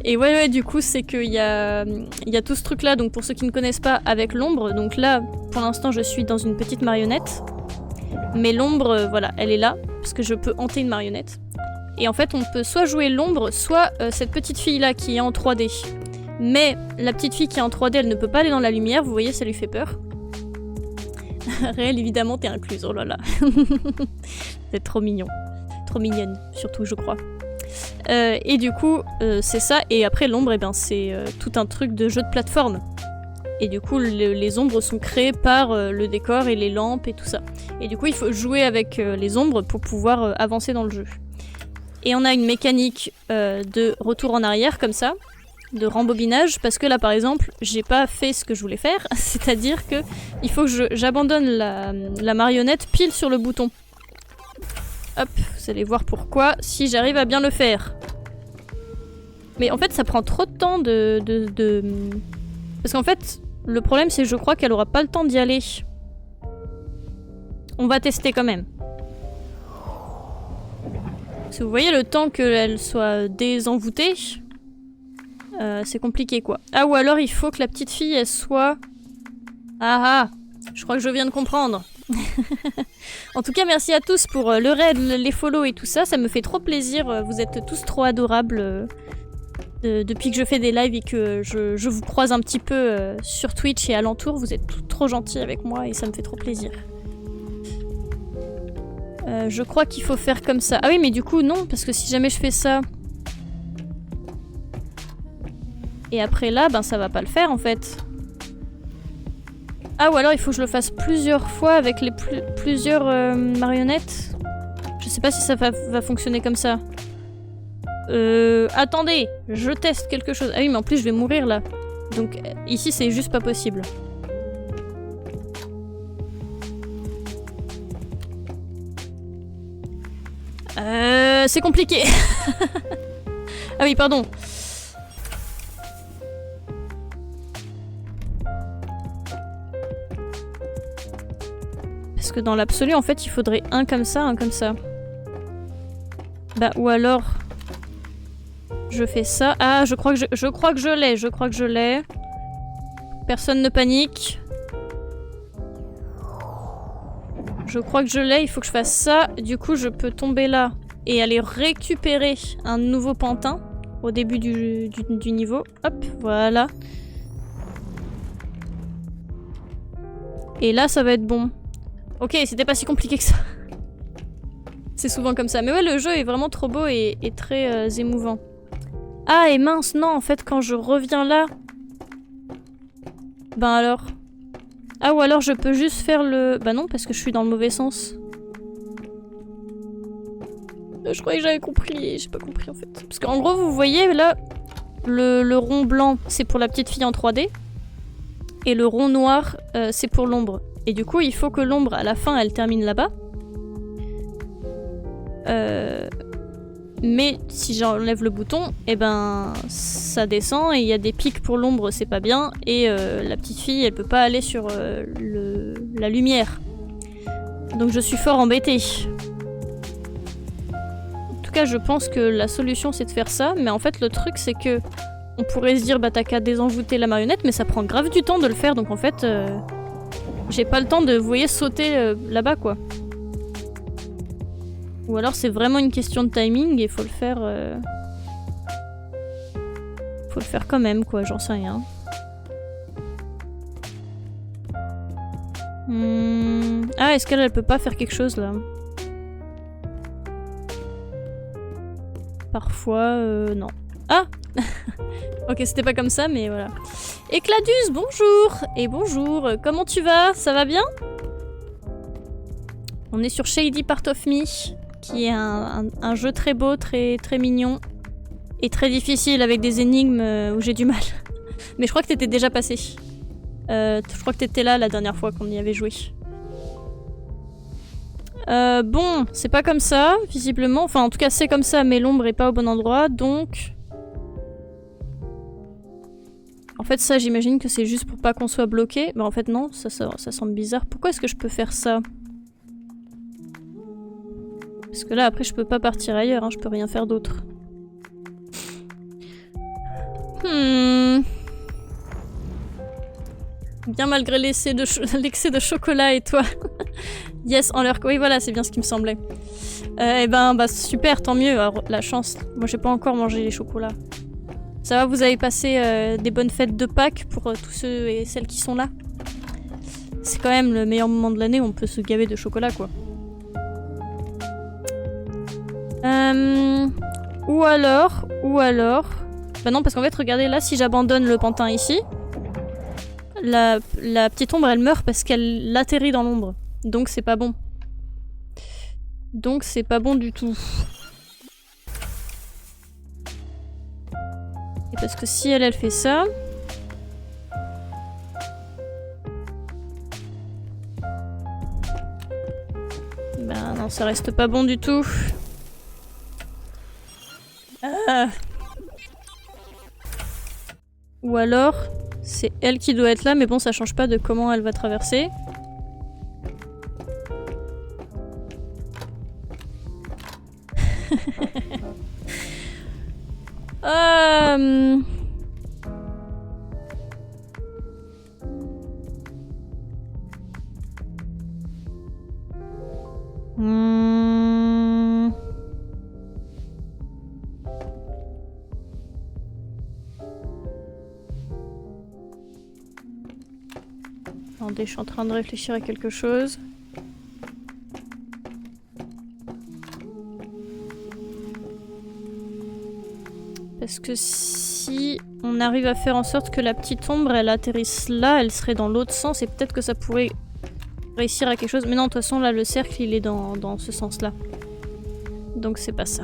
Et ouais, du coup c'est qu'il y a tout ce truc là, donc pour ceux qui ne connaissent pas, avec l'ombre, donc là pour l'instant je suis dans une petite marionnette. Mais l'ombre, voilà, elle est là, parce que je peux hanter une marionnette. Et en fait, on peut soit jouer l'ombre, soit cette petite fille-là qui est en 3D. Mais la petite fille qui est en 3D, elle ne peut pas aller dans la lumière, vous voyez, ça lui fait peur. Réel, évidemment, t'es incluse, oh là là. T'es trop mignon. Trop mignonne, surtout, je crois. Et du coup, c'est ça. Et après, l'ombre, eh ben, c'est tout un truc de jeu de plateforme. Et du coup, les ombres sont créées par le décor et les lampes et tout ça. Et du coup, il faut jouer avec les ombres pour pouvoir avancer dans le jeu. Et on a une mécanique de retour en arrière comme ça, de rembobinage, parce que là par exemple, j'ai pas fait ce que je voulais faire, c'est-à-dire que il faut que j'abandonne la marionnette pile sur le bouton. Hop, vous allez voir pourquoi, si j'arrive à bien le faire. Mais en fait, ça prend trop de temps Parce qu'en fait, le problème c'est que je crois qu'elle aura pas le temps d'y aller. On va tester quand même. Si vous voyez le temps qu'elle soit désenvoûtée, c'est compliqué quoi. Ah, ou alors il faut que la petite fille elle soit... Ah ah, je crois que je viens de comprendre. En tout cas, merci à tous pour le raid, les follow et tout ça. Ça me fait trop plaisir. Vous êtes tous trop adorables depuis que je fais des lives et que je vous croise un petit peu sur Twitch et alentour. Vous êtes trop gentils avec moi et ça me fait trop plaisir. Je crois qu'il faut faire comme ça. Ah oui, mais du coup, non, parce que si jamais je fais ça... Et après là, ben ça va pas le faire en fait. Ah, ou alors il faut que je le fasse plusieurs fois avec les plusieurs marionnettes. Je sais pas si ça va fonctionner comme ça. Attendez, je teste quelque chose. Ah oui, mais en plus je vais mourir là. Donc ici c'est juste pas possible. C'est compliqué. Ah oui, pardon. Parce que dans l'absolu, en fait, il faudrait un comme ça, un comme ça. Bah, ou alors... Je fais ça. Ah, je crois que je l'ai. Personne ne panique. Je crois que je l'ai, il faut que je fasse ça. Du coup, je peux tomber là et aller récupérer un nouveau pantin au début du niveau. Hop, voilà. Et là, ça va être bon. Ok, c'était pas si compliqué que ça. C'est souvent comme ça. Mais ouais, le jeu est vraiment trop beau et très émouvant. Ah, et mince, non, en fait, quand je reviens là... Ben alors... Ah, ou alors je peux juste faire le... Bah non, parce que je suis dans le mauvais sens. Je croyais que j'avais compris, j'ai pas compris en fait. Parce qu'en gros, vous voyez là, le rond blanc, c'est pour la petite fille en 3D. Et le rond noir, c'est pour l'ombre. Et du coup, il faut que l'ombre, à la fin, elle termine là-bas. Mais si j'enlève le bouton, et ben ça descend et il y a des pics pour l'ombre, c'est pas bien. Et la petite fille, elle peut pas aller sur la lumière. Donc je suis fort embêtée. En tout cas, je pense que la solution c'est de faire ça. Mais en fait, le truc c'est que on pourrait se dire bah t'as qu'à désenvoûter la marionnette, mais ça prend grave du temps de le faire. Donc en fait, j'ai pas le temps de, vous voyez, sauter là-bas quoi. Ou alors c'est vraiment une question de timing et faut le faire... Faut le faire quand même quoi, j'en sais rien. Ah, est-ce qu'elle peut pas faire quelque chose là? Parfois, non. Ah. Ok, c'était pas comme ça, mais voilà. Écladus, bonjour! Et bonjour, comment tu vas? Ça va bien? On est sur Shady Part of Me, qui est un jeu très beau, très mignon, et très difficile avec des énigmes où j'ai du mal. Mais je crois que t'étais déjà passé. Je crois que t'étais là la dernière fois qu'on y avait joué. Bon, c'est pas comme ça, visiblement. Enfin, en tout cas, c'est comme ça, mais l'ombre est pas au bon endroit, donc... En fait, ça, j'imagine que c'est juste pour pas qu'on soit bloqué. Bah en fait, non, ça semble bizarre. Pourquoi est-ce que je peux faire ça? Parce que là, après, je peux pas partir ailleurs, hein, je peux rien faire d'autre. Bien malgré l'excès de chocolat et toi. Yes, en leur... Oui, voilà, c'est bien ce qui me semblait. Eh ben, bah super, tant mieux, alors, la chance. Moi, j'ai pas encore mangé les chocolats. Ça va, vous avez passé des bonnes fêtes de Pâques pour tous ceux et celles qui sont là? C'est quand même le meilleur moment de l'année où on peut se gaver de chocolat, quoi. Ou alors... Bah non, parce qu'en fait, regardez, là, si j'abandonne le pantin ici... la petite ombre elle meurt parce qu'elle atterrit dans l'ombre. Donc c'est pas bon. Donc c'est pas bon du tout. Et parce que si elle fait ça... Ben non, ça reste pas bon du tout. Ah. Ou alors, c'est elle qui doit être là, mais bon, ça change pas de comment elle va traverser. Attendez, je suis en train de réfléchir à quelque chose. Parce que si on arrive à faire en sorte que la petite ombre elle atterrisse là, elle serait dans l'autre sens et peut-être que ça pourrait réussir à quelque chose. Mais non, de toute façon là le cercle il est dans ce sens là. Donc c'est pas ça.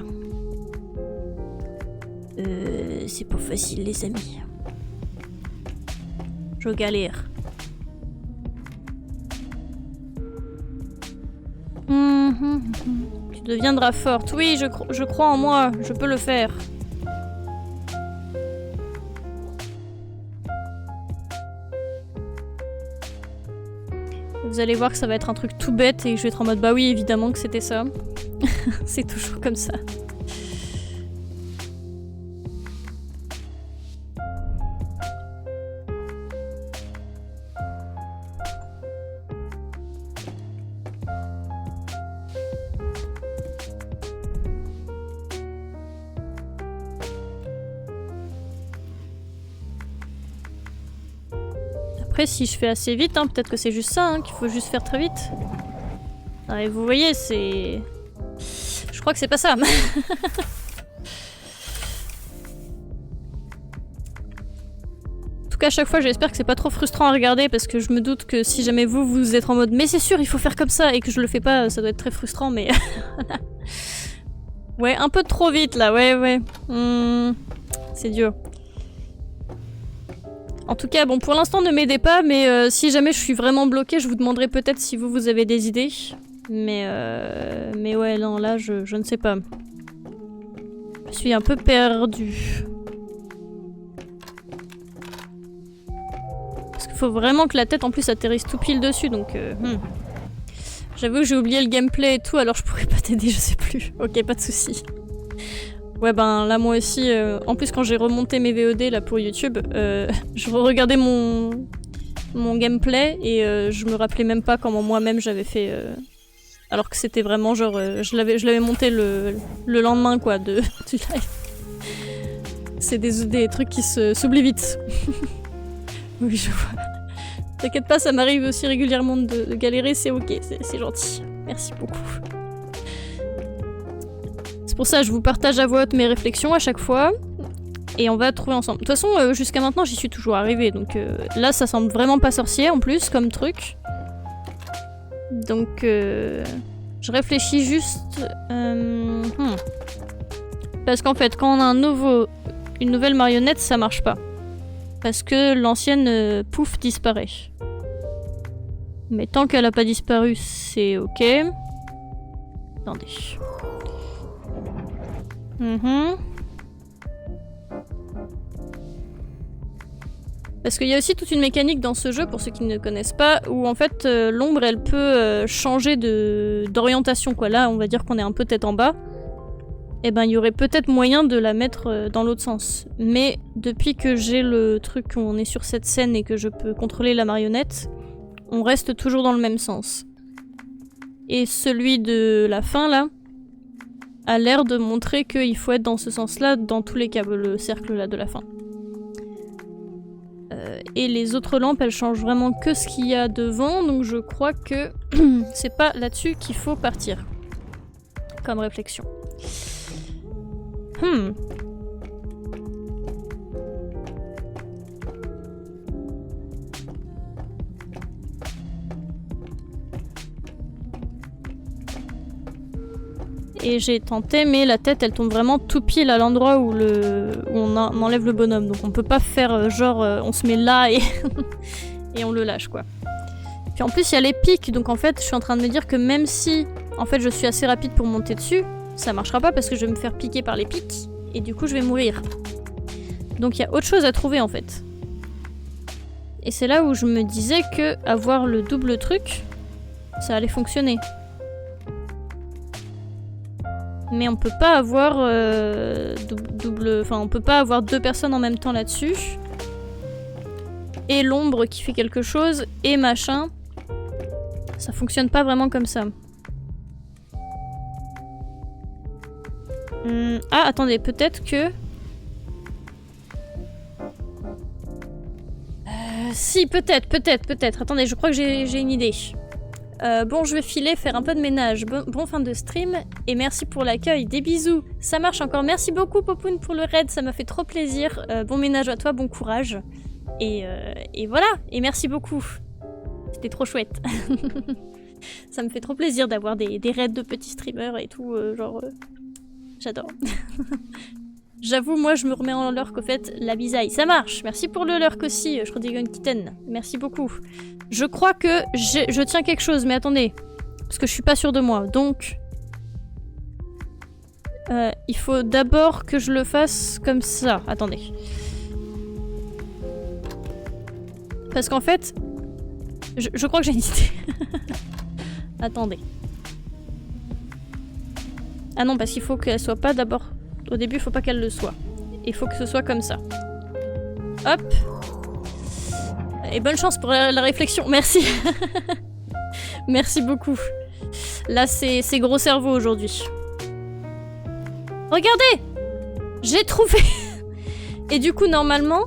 C'est pas facile les amis. Je galère. Tu deviendras forte. Oui, je crois en moi. Je peux le faire. Vous allez voir que ça va être un truc tout bête et je vais être en mode bah oui, évidemment que c'était ça. C'est toujours comme ça. Après, si je fais assez vite, hein, peut-être que c'est juste ça, hein, qu'il faut juste faire très vite. Ah, et vous voyez, c'est... Je crois que c'est pas ça. En tout cas, à chaque fois, j'espère que c'est pas trop frustrant à regarder parce que je me doute que si jamais vous êtes en mode mais c'est sûr, il faut faire comme ça et que je le fais pas, ça doit être très frustrant, mais... Ouais, un peu trop vite là, ouais. C'est dur. En tout cas, bon, pour l'instant, ne m'aidez pas, mais si jamais je suis vraiment bloquée, je vous demanderai peut-être si vous avez des idées. Mais ouais, non, là, je ne sais pas. Je suis un peu perdue. Parce qu'il faut vraiment que la tête, en plus, atterrisse tout pile dessus, donc... J'avoue que j'ai oublié le gameplay et tout, alors je pourrais pas t'aider, je sais plus. Ok, pas de soucis. Ouais ben là moi aussi, en plus quand j'ai remonté mes VOD là pour YouTube, je regardais mon gameplay et je me rappelais même pas comment moi-même j'avais fait, alors que c'était vraiment genre, je l'avais monté le lendemain quoi du live. C'est des trucs qui s'oublient vite. Oui je vois. T'inquiète pas, ça m'arrive aussi régulièrement de galérer, c'est ok, c'est gentil. Merci beaucoup. C'est pour ça que je vous partage à voix haute mes réflexions à chaque fois. Et on va trouver ensemble. De toute façon, jusqu'à maintenant, j'y suis toujours arrivée. Donc là, ça semble vraiment pas sorcier en plus, comme truc. Donc, je réfléchis juste... Parce qu'en fait, quand on a une nouvelle marionnette, ça marche pas. Parce que l'ancienne, pouf, disparaît. Mais tant qu'elle a pas disparu, c'est ok. Attendez. Parce qu'il y a aussi toute une mécanique dans ce jeu, pour ceux qui ne connaissent pas, où en fait l'ombre elle peut changer d'orientation quoi. Là on va dire qu'on est un peu tête en bas. Et ben il y aurait peut-être moyen de la mettre dans l'autre sens. Mais depuis que j'ai le truc où on est sur cette scène et que je peux contrôler la marionnette, on reste toujours dans le même sens. Et celui de la fin là a l'air de montrer qu'il faut être dans ce sens-là dans tous les cas, le cercle là de la fin. Et les autres lampes, elles changent vraiment que ce qu'il y a devant, donc je crois que c'est pas là-dessus qu'il faut partir. Comme réflexion. Et j'ai tenté, mais la tête, elle tombe vraiment tout pile à l'endroit où, on enlève le bonhomme. Donc on peut pas faire genre, on se met là et, et on le lâche, quoi. Puis en plus, il y a les pics, donc en fait, je suis en train de me dire que même si, en fait, je suis assez rapide pour monter dessus, ça marchera pas parce que je vais me faire piquer par les pics, et du coup, je vais mourir. Donc il y a autre chose à trouver, en fait. Et c'est là où je me disais que avoir le double truc, ça allait fonctionner. Mais on peut pas avoir enfin on peut pas avoir deux personnes en même temps là-dessus. Et l'ombre qui fait quelque chose, et machin. Ça fonctionne pas vraiment comme ça. Ah, attendez, peut-être que... si, peut-être. Attendez, je crois que j'ai une idée. Bon, je vais filer, faire un peu de ménage. Bon fin de stream, et merci pour l'accueil. Des bisous. Ça marche encore. Merci beaucoup, Popoun, pour le raid. Ça m'a fait trop plaisir. Bon ménage à toi, bon courage. Et voilà. Et merci beaucoup. C'était trop chouette. Ça me fait trop plaisir d'avoir des raids de petits streamers et tout. J'adore. J'avoue, moi, je me remets en lurk au fait. La bisaille. Ça marche. Merci pour le lurk aussi, Schrödinger Kitten. Merci beaucoup. Je crois que je tiens quelque chose, mais attendez. Parce que je suis pas sûre de moi. Donc, il faut d'abord que je le fasse comme ça. Attendez. Parce qu'en fait, je crois que j'ai une idée. Attendez. Ah non, parce qu'il faut qu'elle soit pas d'abord... Au début, il faut pas qu'elle le soit. Il faut que ce soit comme ça. Hop. Et bonne chance pour la réflexion. Merci. Merci beaucoup. Là, c'est gros cerveau aujourd'hui. Regardez! J'ai trouvé! Et du coup, normalement,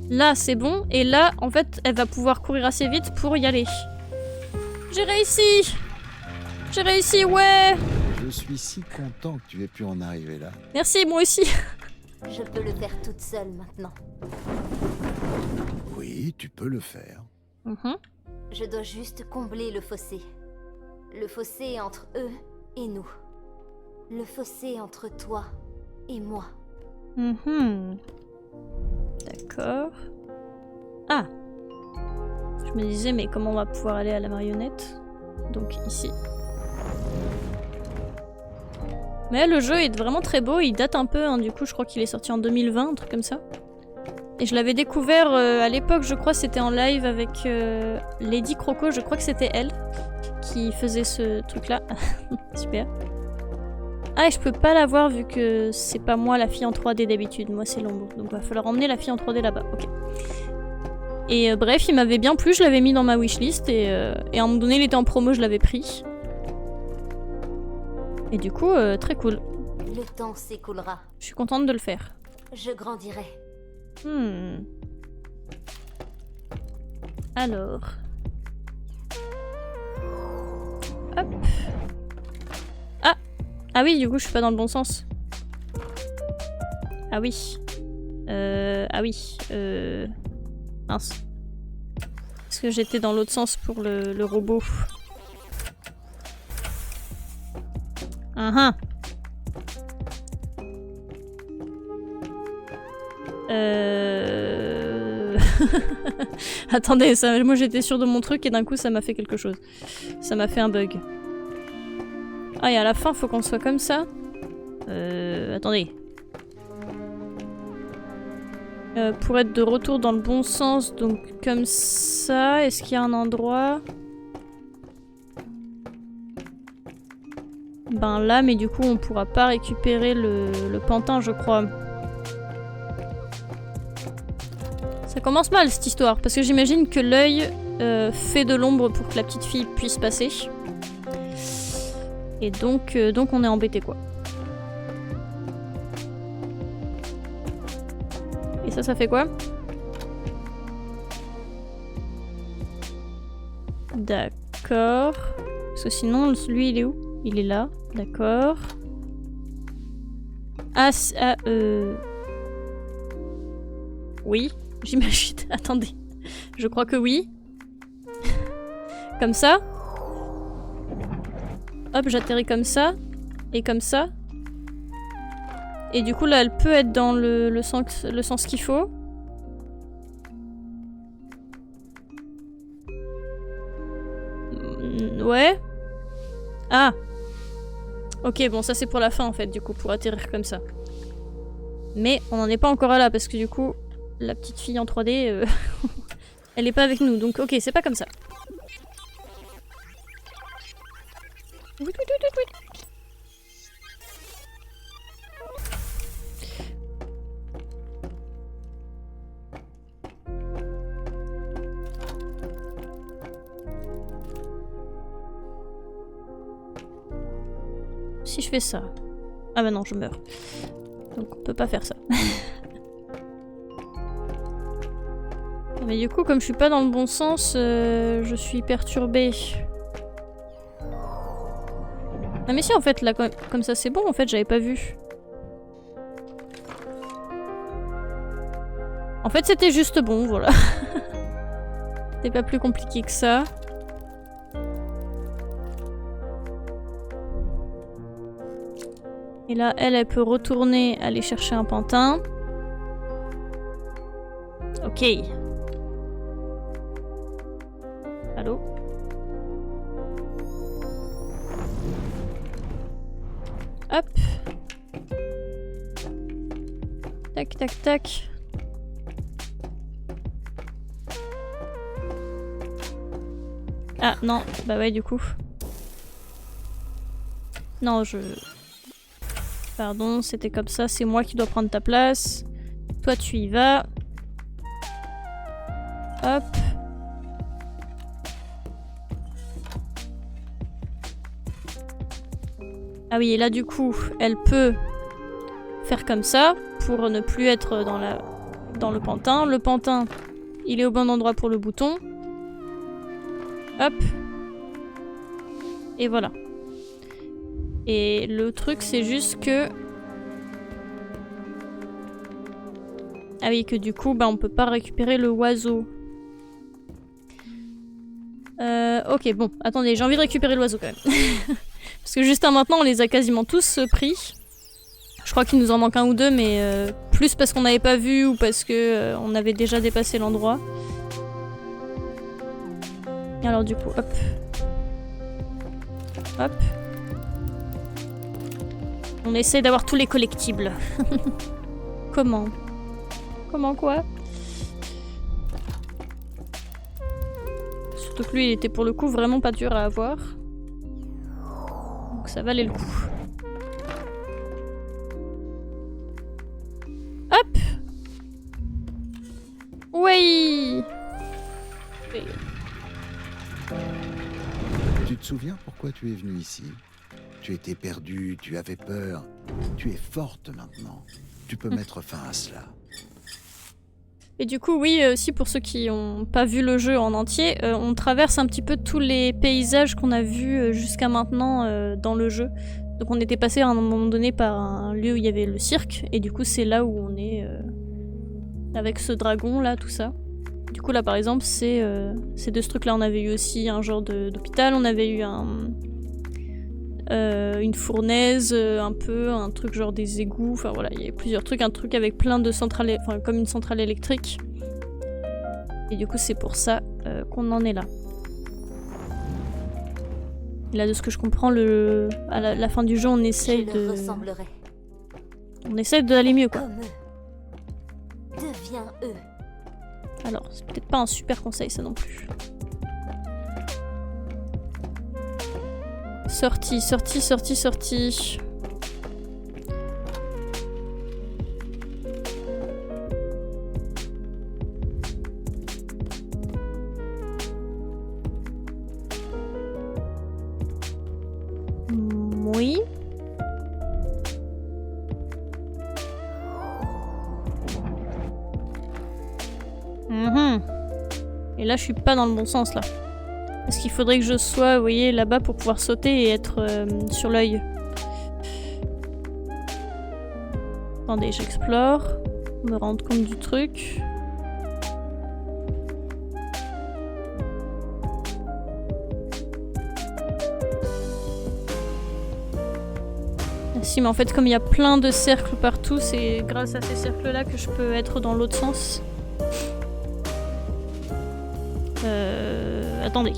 là, c'est bon. Et là, en fait, elle va pouvoir courir assez vite pour y aller. J'ai réussi! J'ai réussi, ouais! Je suis si content que tu aies pu en arriver là. Merci, moi aussi. Je peux le faire toute seule maintenant. Oui, tu peux le faire. Je dois juste combler le fossé. Le fossé entre eux et nous. Le fossé entre toi et moi. D'accord. Ah! Je me disais, mais comment on va pouvoir aller à la marionnette? Donc ici. Mais le jeu est vraiment très beau, il date un peu, hein, du coup je crois qu'il est sorti en 2020, un truc comme ça. Et je l'avais découvert à l'époque, je crois c'était en live avec Lady Croco, je crois que c'était elle qui faisait ce truc là. Super. Ah, et je peux pas la voir vu que c'est pas moi la fille en 3D d'habitude, moi c'est l'ombre. Donc va falloir emmener la fille en 3D là-bas, ok. Et bref, il m'avait bien plu, je l'avais mis dans ma wishlist et à un moment donné il était en promo, je l'avais pris. Et du coup, très cool. Le temps s'écoulera. Je suis contente de le faire. Je grandirai. Alors... Hop. Ah! Ah oui, du coup, je suis pas dans le bon sens. Ah oui. Ah oui. Mince. Est-ce que j'étais dans l'autre sens pour le robot? Attendez, ça, moi j'étais sûre de mon truc et d'un coup ça m'a fait quelque chose. Ça m'a fait un bug. Ah, et à la fin faut qu'on soit comme ça. Attendez. Pour être de retour dans le bon sens, donc comme ça, est-ce qu'il y a un endroit? Ben là, mais du coup on pourra pas récupérer le pantin, je crois. Ça commence mal cette histoire, parce que j'imagine que l'œil fait de l'ombre pour que la petite fille puisse passer. Et donc on est embêté quoi. Et ça fait quoi? D'accord. Parce que sinon, lui il est où? Il est là, d'accord. Ah, oui, j'imagine. Attendez. Je crois que oui. Comme ça. Hop, j'atterris comme ça. Et comme ça. Et du coup là elle peut être dans le sens qu'il faut. Ouais. Ah. Ok, bon ça c'est pour la fin en fait, du coup, pour atterrir comme ça. Mais on n'en est pas encore là, parce que du coup, la petite fille en 3D, elle est pas avec nous. Donc ok, c'est pas comme ça. Si je fais ça... Ah bah non, je meurs. Donc on peut pas faire ça. Mais du coup, comme je suis pas dans le bon sens, je suis perturbée. Ah mais si, en fait, là, comme ça c'est bon, en fait, j'avais pas vu. En fait, c'était juste bon, voilà. C'était pas plus compliqué que ça. Et là, elle peut retourner aller chercher un pantin. Ok. Allô? Hop. Tac, tac, tac. Ah, non. Bah ouais, du coup. Non, Pardon, c'était comme ça, c'est moi qui dois prendre ta place. Toi, tu y vas. Hop. Ah oui, et là, du coup, elle peut faire comme ça pour ne plus être dans le pantin. Le pantin, il est au bon endroit pour le bouton. Hop. Et voilà. Et le truc, c'est juste que... Ah oui, que du coup, bah, on peut pas récupérer le oiseau. Ok, bon, attendez, j'ai envie de récupérer l'oiseau quand même. Parce que juste maintenant, on les a quasiment tous pris. Je crois qu'il nous en manque un ou deux, mais plus parce qu'on n'avait pas vu ou parce que on avait déjà dépassé l'endroit. Et alors du coup, hop. Hop. On essaie d'avoir tous les collectibles. Comment? Comment quoi? Surtout que lui, il était pour le coup vraiment pas dur à avoir. Donc ça valait le coup. Hop! Oui! Oui. Tu te souviens pourquoi tu es venu ici? Tu étais perdue, tu avais peur. Tu es forte maintenant. Tu peux mettre fin à cela. Et du coup, oui, aussi pour ceux qui n'ont pas vu le jeu en entier, on traverse un petit peu tous les paysages qu'on a vus jusqu'à maintenant dans le jeu. Donc on était passé à un moment donné par un lieu où il y avait le cirque, et du coup c'est là où on est avec ce dragon là, tout ça. Du coup là par exemple, c'est de ce truc là, on avait eu aussi un genre d'hôpital, on avait eu une fournaise, un truc genre des égouts, enfin voilà, il y avait plusieurs trucs, un truc avec plein de centrales, enfin comme une centrale électrique. Et du coup c'est pour ça qu'on en est là. Et là de ce que je comprends, à la fin du jeu on essaye d'aller mieux quoi. Comme eux. Deviens eux. Alors c'est peut-être pas un super conseil ça non plus. Sortie, sortie, sortie, sortie. Oui. Et là, je suis pas dans le bon sens là. Parce qu'il faudrait que je sois, vous voyez, là-bas pour pouvoir sauter et être sur l'œil. Attendez, j'explore. Me rendre compte du truc. Si, mais en fait, comme il y a plein de cercles partout, c'est grâce à ces cercles-là que je peux être dans l'autre sens. Attendez.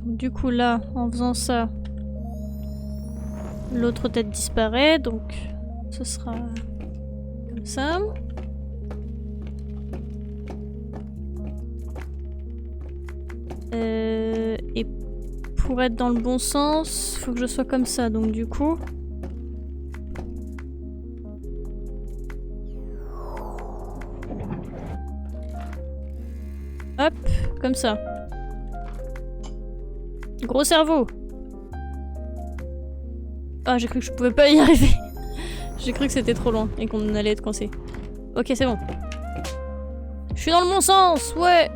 Du coup, là, en faisant ça, l'autre tête disparaît, donc ce sera comme ça. Et pour être dans le bon sens, faut que je sois comme ça, donc du coup... Hop, comme ça. Gros cerveau. Ah, j'ai cru que je pouvais pas y arriver. J'ai cru que c'était trop loin et qu'on allait être coincé. Ok, c'est bon. Je suis dans le bon sens, ouais.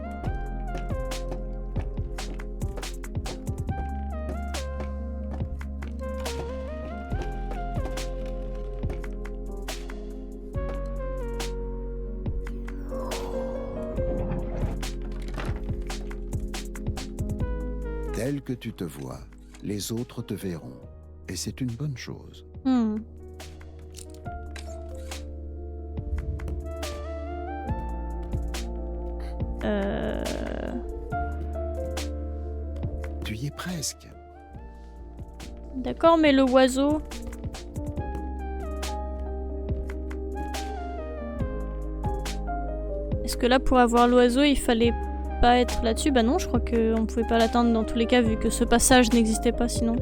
Tel que tu te vois, les autres te verront. Et c'est une bonne chose. Tu y es presque. D'accord, mais le oiseau... Est-ce que là, pour avoir l'oiseau, il fallait pas être là-dessus? Bah non, je crois qu'on pouvait pas l'atteindre dans tous les cas, vu que ce passage n'existait pas sinon.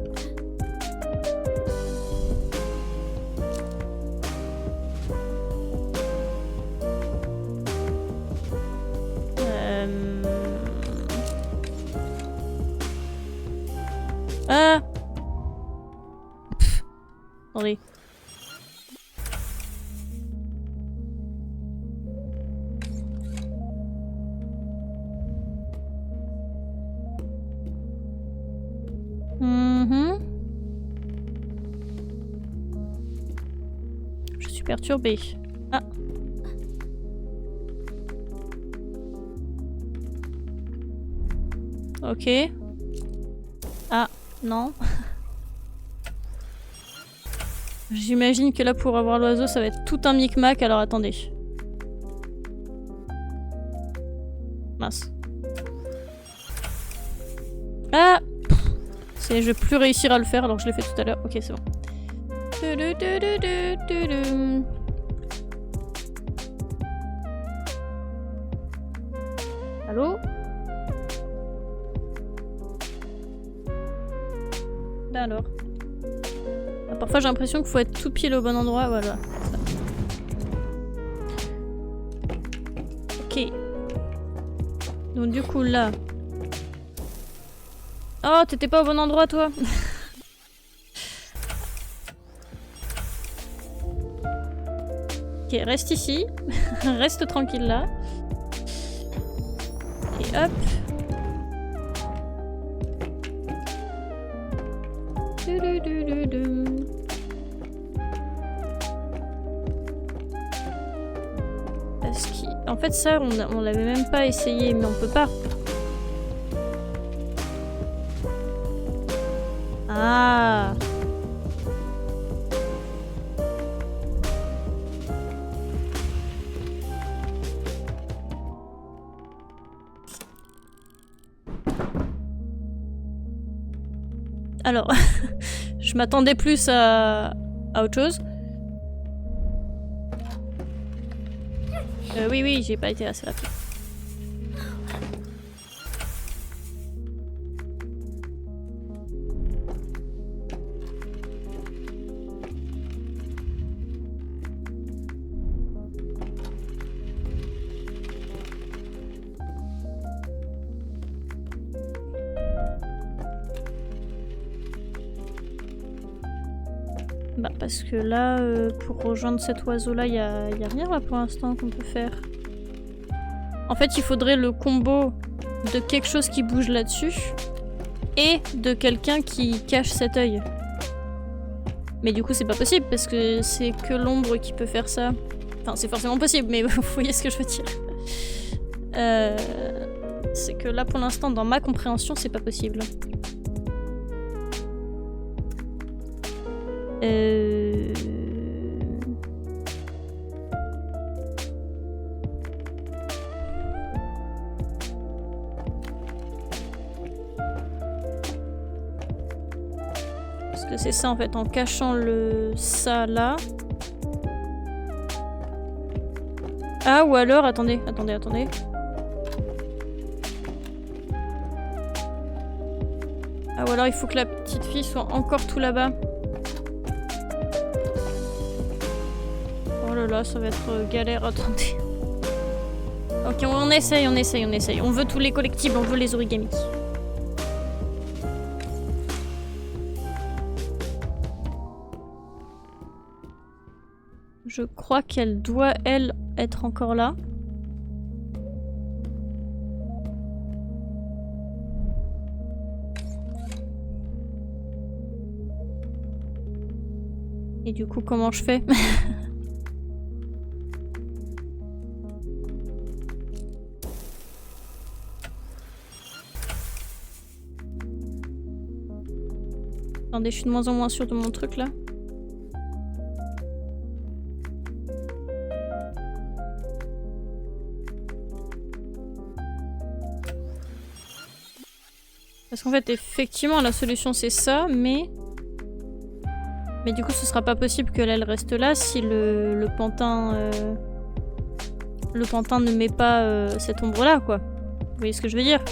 Ah! Pff. Attendez. Je suis perturbée. Ah. Ok. Ah, non. J'imagine que là, pour avoir l'oiseau, ça va être tout un micmac, alors attendez. Mince. Ah! Je vais plus réussir à le faire alors que je l'ai fait tout à l'heure. Ok, c'est bon. Allô? Là alors. Ah, parfois j'ai l'impression qu'il faut être tout pile au bon endroit, voilà. Ok. Donc du coup là... Oh, t'étais pas au bon endroit, toi. Ok, reste ici. Reste tranquille là. Et hop. Parce qu'en fait, ça, on l'avait même pas essayé, mais on peut pas. Ah. Alors, je m'attendais plus à autre chose. Oui, j'ai pas été assez rapide. Bah parce que là, pour rejoindre cet oiseau-là, y a rien là pour l'instant qu'on peut faire. En fait, il faudrait le combo de quelque chose qui bouge là-dessus et de quelqu'un qui cache cet œil. Mais du coup, c'est pas possible parce que c'est que l'ombre qui peut faire ça. Enfin, c'est forcément possible, mais vous voyez ce que je veux dire. C'est que là pour l'instant dans ma compréhension c'est pas possible. Parce que c'est ça en fait, en cachant le ça là. Ah ou alors, attendez. Ah ou alors il faut que la petite fille soit encore tout là-bas. Oh là là, ça va être galère, attendez. Ok, on essaye. On veut tous les collectibles, on veut les origamis. Je crois qu'elle doit, elle, être encore là. Et du coup, comment je fais? Attendez, je suis de moins en moins sûre de mon truc là. Parce qu'en fait, effectivement, la solution c'est ça, mais du coup, ce sera pas possible qu'elle elle reste là si le pantin ne met pas cette ombre-là, quoi. Vous voyez ce que je veux dire?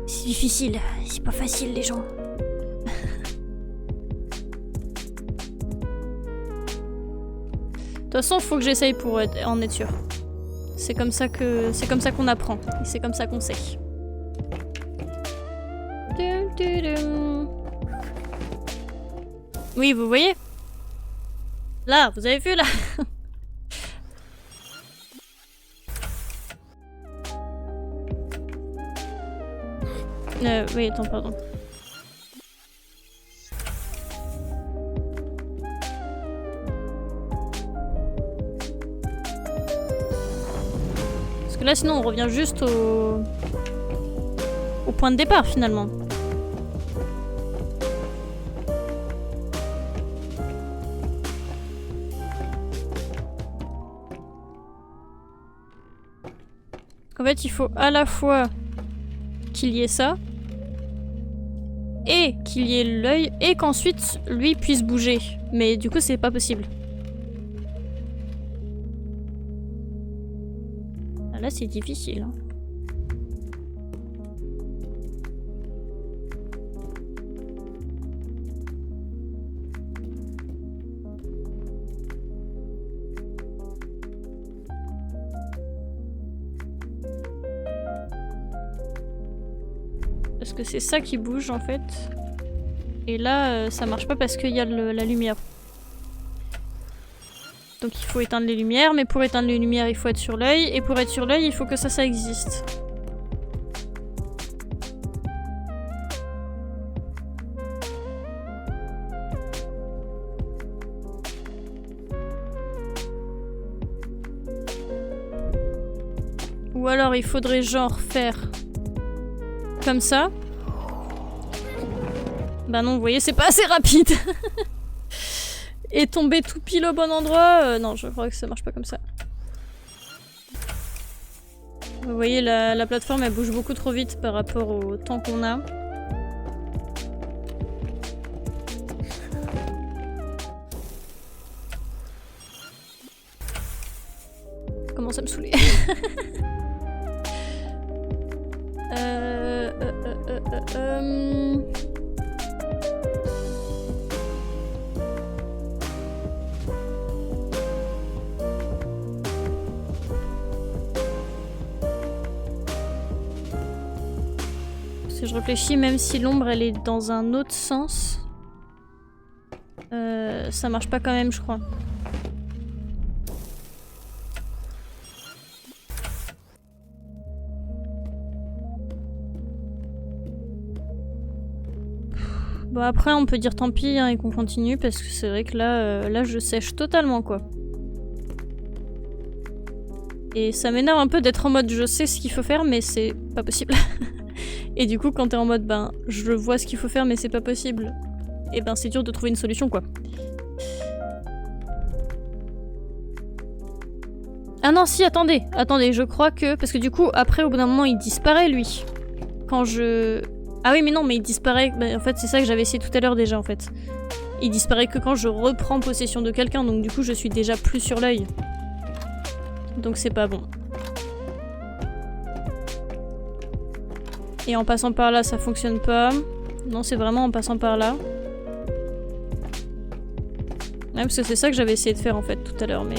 C'est difficile, c'est pas facile, les gens. De toute façon, faut que j'essaye pour en être sûr. C'est comme ça qu'on apprend. Et c'est comme ça qu'on sait. Oui, vous voyez? Là, vous avez vu là? Oui, attends, pardon. Parce que là, sinon, on revient juste au point de départ, finalement. En fait, il faut à la fois qu'il y ait ça, et qu'il y ait l'œil, et qu'ensuite, lui puisse bouger. Mais du coup, c'est pas possible. Là, c'est difficile. Hein. Parce que c'est ça qui bouge en fait. Et là, ça marche pas parce qu'il y a la lumière. Donc il faut éteindre les lumières, mais pour éteindre les lumières, il faut être sur l'œil. Et pour être sur l'œil, il faut que ça existe. Ou alors il faudrait genre faire comme ça. Bah non, vous voyez, c'est pas assez rapide. Et tomber tout pile au bon endroit, non, je crois que ça marche pas comme ça. Vous voyez, la plateforme, elle bouge beaucoup trop vite par rapport au temps qu'on a. Ça commence à me saouler. Si je réfléchis, même si l'ombre elle est dans un autre sens, ça marche pas quand même, je crois. Bon après on peut dire tant pis hein, et qu'on continue parce que c'est vrai que là, là je sèche totalement quoi. Et ça m'énerve un peu d'être en mode je sais ce qu'il faut faire mais c'est pas possible. Et du coup quand t'es en mode ben je vois ce qu'il faut faire mais c'est pas possible, et ben c'est dur de trouver une solution quoi. Ah non si attendez, je crois que... Parce que du coup après au bout d'un moment il disparaît lui. Quand je... Ah oui mais non mais il disparaît, bah, en fait c'est ça que j'avais essayé tout à l'heure déjà en fait. Il disparaît que quand je reprends possession de quelqu'un, donc du coup je suis déjà plus sur l'œil. Donc c'est pas bon. Et en passant par là ça fonctionne pas. Non c'est vraiment en passant par là. Ouais, parce que c'est ça que j'avais essayé de faire en fait tout à l'heure mais...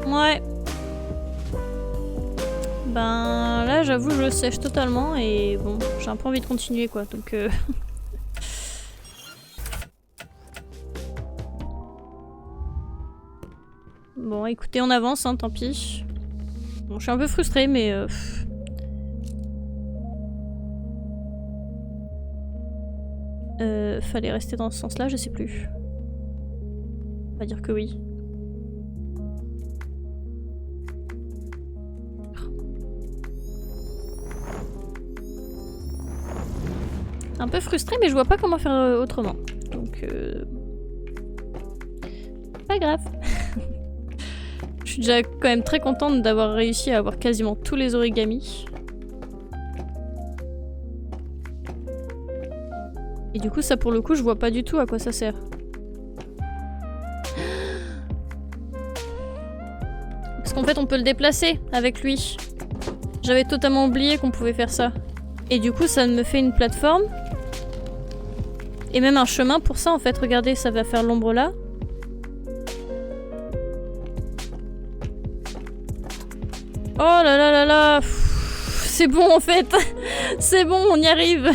Ouais. Ben là j'avoue je sèche totalement et bon j'ai un peu envie de continuer quoi donc Bon écoutez on avance hein, tant pis. Bon je suis un peu frustrée mais fallait rester dans ce sens là je sais plus. On va dire que oui. Un peu frustrée mais je vois pas comment faire autrement. Donc pas grave. Je suis déjà quand même très contente d'avoir réussi à avoir quasiment tous les origamis. Et du coup ça pour le coup je vois pas du tout à quoi ça sert. Parce qu'en fait on peut le déplacer avec lui. J'avais totalement oublié qu'on pouvait faire ça. Et du coup ça me fait une plateforme. Et même un chemin pour ça en fait, regardez, ça va faire l'ombre là. Oh là là là là, c'est bon en fait. C'est bon, on y arrive.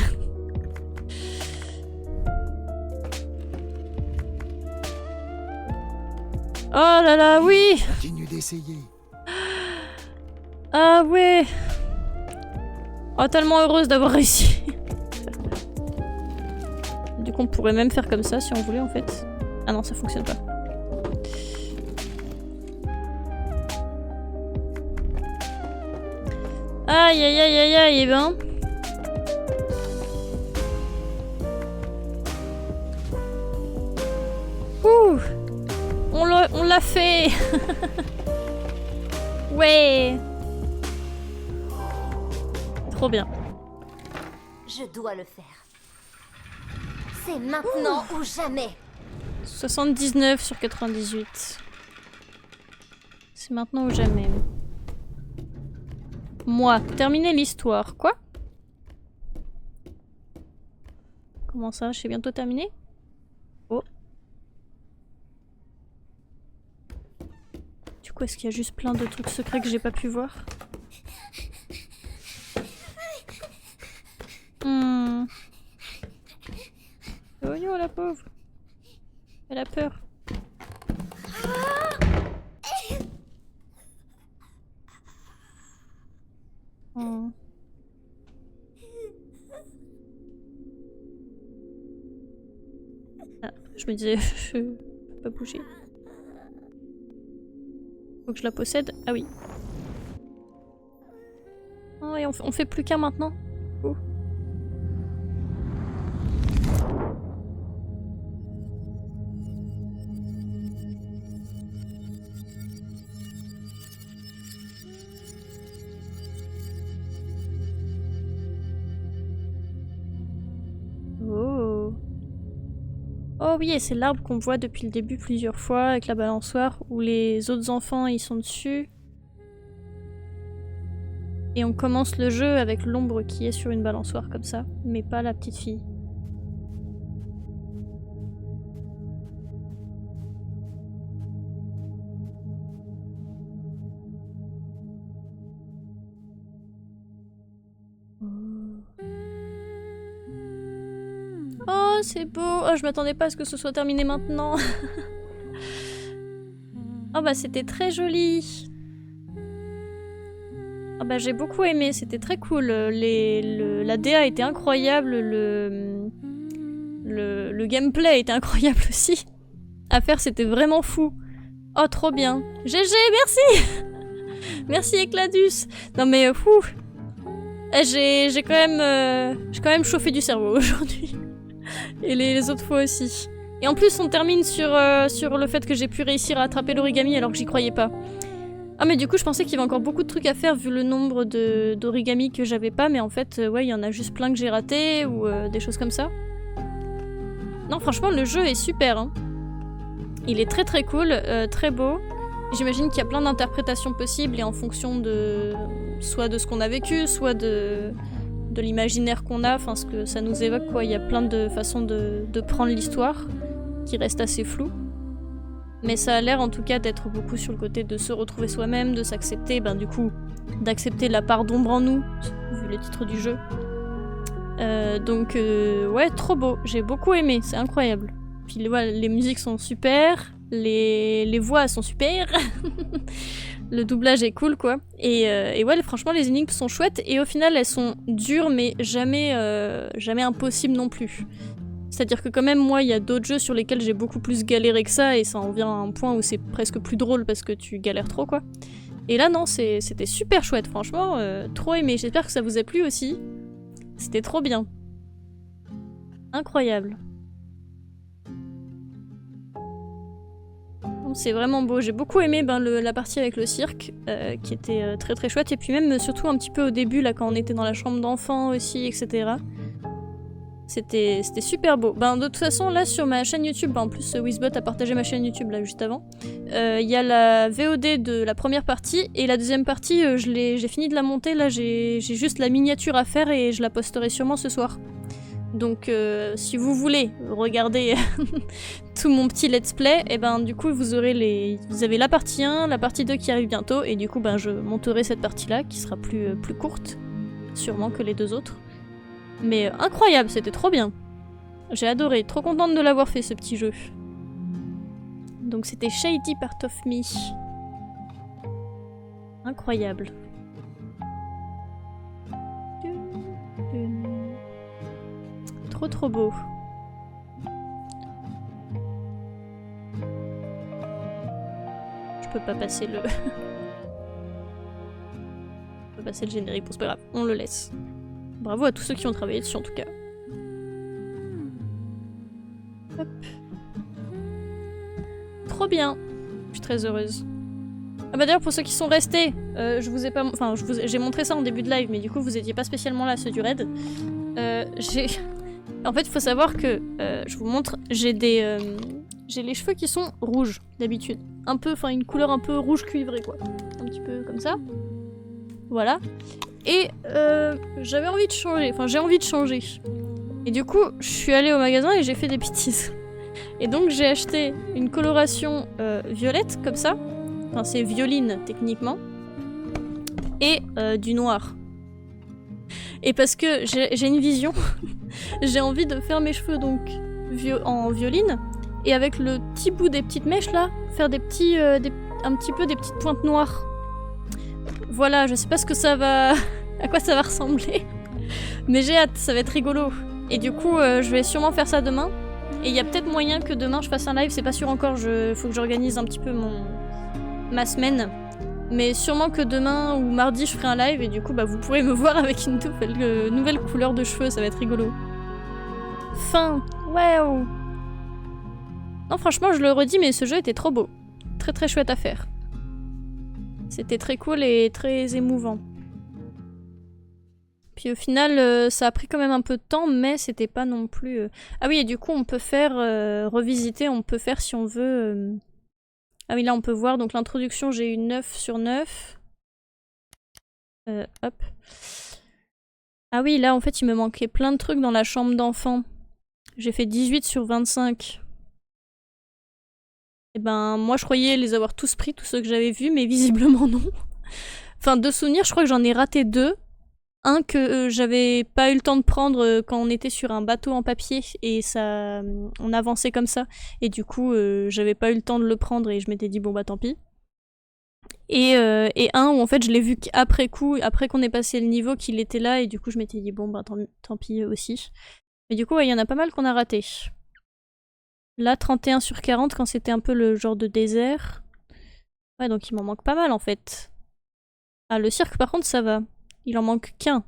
Oh là là, oui. Continue d'essayer. Ah ouais. Oh tellement heureuse d'avoir réussi. Du coup on pourrait même faire comme ça si on voulait en fait. Ah non ça fonctionne pas. Aïe aïe aïe aïe aïe et ben. Ouh. On l'a fait. Ouais. Trop bien. Je dois le faire. C'est maintenant ou jamais. 79 sur 98. C'est maintenant ou jamais. Moi, terminer l'histoire. Quoi? Comment ça? Je suis bientôt terminé? Oh. Du coup, est-ce qu'il y a juste plein de trucs secrets que j'ai pas pu voir? Oh yo, la pauvre. Elle a peur. Oh. Ah, je me disais, je peux pas bouger. Faut que je la possède. Ah oui. Oh, et on fait plus qu'un maintenant. Oh. Oh oui, et c'est l'arbre qu'on voit depuis le début plusieurs fois avec la balançoire où les autres enfants ils sont dessus. Et on commence le jeu avec l'ombre qui est sur une balançoire comme ça, mais pas la petite fille. Oh, c'est beau. Oh, je m'attendais pas à ce que ce soit terminé maintenant. Oh bah c'était très joli. Oh bah j'ai beaucoup aimé, c'était très cool. La DA était incroyable, le gameplay était incroyable aussi. À faire, c'était vraiment fou. Oh, trop bien. GG, merci. Merci Ecladus. Non mais fou. J'ai quand même chauffé du cerveau aujourd'hui. Et les autres fois aussi. Et en plus, on termine sur le fait que j'ai pu réussir à attraper l'origami alors que j'y croyais pas. Ah mais du coup, je pensais qu'il y avait encore beaucoup de trucs à faire vu le nombre d'origami que j'avais pas, mais en fait, ouais, il y en a juste plein que j'ai raté ou des choses comme ça. Non, franchement, le jeu est super, hein. Il est très très cool, très beau. J'imagine qu'il y a plein d'interprétations possibles et en fonction de soit de ce qu'on a vécu, soit de l'imaginaire qu'on a, enfin ce que ça nous évoque quoi. Il y a plein de façons de prendre l'histoire qui reste assez floue. Mais ça a l'air en tout cas d'être beaucoup sur le côté de se retrouver soi-même, de s'accepter, ben du coup d'accepter la part d'ombre en nous, vu le titre du jeu. Donc ouais, trop beau, j'ai beaucoup aimé, c'est incroyable. Puis les musiques sont super, les voix sont super, le doublage est cool quoi. Et ouais, franchement les énigmes sont chouettes et au final elles sont dures mais jamais impossibles non plus. C'est-à-dire que quand même moi il y a d'autres jeux sur lesquels j'ai beaucoup plus galéré que ça et ça en vient à un point où c'est presque plus drôle parce que tu galères trop quoi. Et là non, c'était super chouette franchement, trop aimé. J'espère que ça vous a plu aussi. C'était trop bien. Incroyable. C'est vraiment beau. J'ai beaucoup aimé la partie avec le cirque, qui était très très chouette. Et puis même surtout un petit peu au début, là, quand on était dans la chambre d'enfant aussi, etc. C'était super beau. Ben, de toute façon, là, sur ma chaîne YouTube, en plus, Wizbot a partagé ma chaîne YouTube, là, juste avant. Il y a la VOD de la première partie, et la deuxième partie, j'ai fini de la monter. Là, j'ai juste la miniature à faire, et je la posterai sûrement ce soir. Donc si vous voulez regarder tout mon petit let's play, et ben du coup vous avez la partie 1, la partie 2 qui arrive bientôt, et du coup ben je monterai cette partie-là qui sera plus courte, sûrement que les deux autres. Mais incroyable, c'était trop bien. J'ai adoré, trop contente de l'avoir fait ce petit jeu. Donc c'était Shady Part of Me. Incroyable. Trop beau. Je peux pas passer le... Je peux passer le générique, bon c'est pas grave, on le laisse. Bravo à tous ceux qui ont travaillé dessus en tout cas. Hop. Trop bien. Je suis très heureuse. Ah bah d'ailleurs pour ceux qui sont restés, je vous ai pas... Enfin j'ai montré ça en début de live mais du coup vous étiez pas spécialement là, ceux du raid. En fait, il faut savoir que, je vous montre, j'ai les cheveux qui sont rouges, d'habitude. Un peu, enfin, une couleur un peu rouge cuivré, quoi. Un petit peu comme ça. Voilà. Et j'avais envie de changer, enfin, j'ai envie de changer. Et du coup, je suis allée au magasin et j'ai fait des bêtises. Et donc, j'ai acheté une coloration violette, comme ça. Enfin, c'est violine, techniquement. Et du noir. Et parce que j'ai une vision, j'ai envie de faire mes cheveux donc en violine, et avec le petit bout des petites mèches là, faire un petit peu des petites pointes noires. Voilà, je sais pas ce que ça va... à quoi ça va ressembler, mais j'ai hâte, ça va être rigolo. Et du coup, je vais sûrement faire ça demain, et il y a peut-être moyen que demain je fasse un live, c'est pas sûr encore, faut que j'organise un petit peu ma semaine. Mais sûrement que demain ou mardi je ferai un live et du coup bah vous pourrez me voir avec une nouvelle couleur de cheveux, ça va être rigolo. Fin, wow. Non franchement je le redis mais ce jeu était trop beau. Très très chouette à faire. C'était très cool et très émouvant. Puis au final ça a pris quand même un peu de temps mais c'était pas non plus... Ah oui et du coup on peut faire revisiter, on peut faire si on veut... Ah oui, là on peut voir, donc l'introduction, j'ai eu 9 sur 9. Hop. Ah oui, là en fait il me manquait plein de trucs dans la chambre d'enfant. J'ai fait 18 sur 25. Et ben moi je croyais les avoir tous pris, tous ceux que j'avais vus, mais visiblement non. Enfin de souvenirs, je crois que j'en ai raté 2. un que j'avais pas eu le temps de prendre quand on était sur un bateau en papier et ça, on avançait comme ça. Et du coup, j'avais pas eu le temps de le prendre et je m'étais dit bon bah tant pis. Et un où en fait je l'ai vu qu'après coup, après qu'on ait passé le niveau, qu'il était là et du coup je m'étais dit bon bah tant pis aussi. Mais du coup il y en a pas mal qu'on a raté. Là 31 sur 40 quand c'était un peu le genre de désert. Ouais donc il m'en manque pas mal en fait. Ah le cirque par contre ça va. Il en manque qu'un.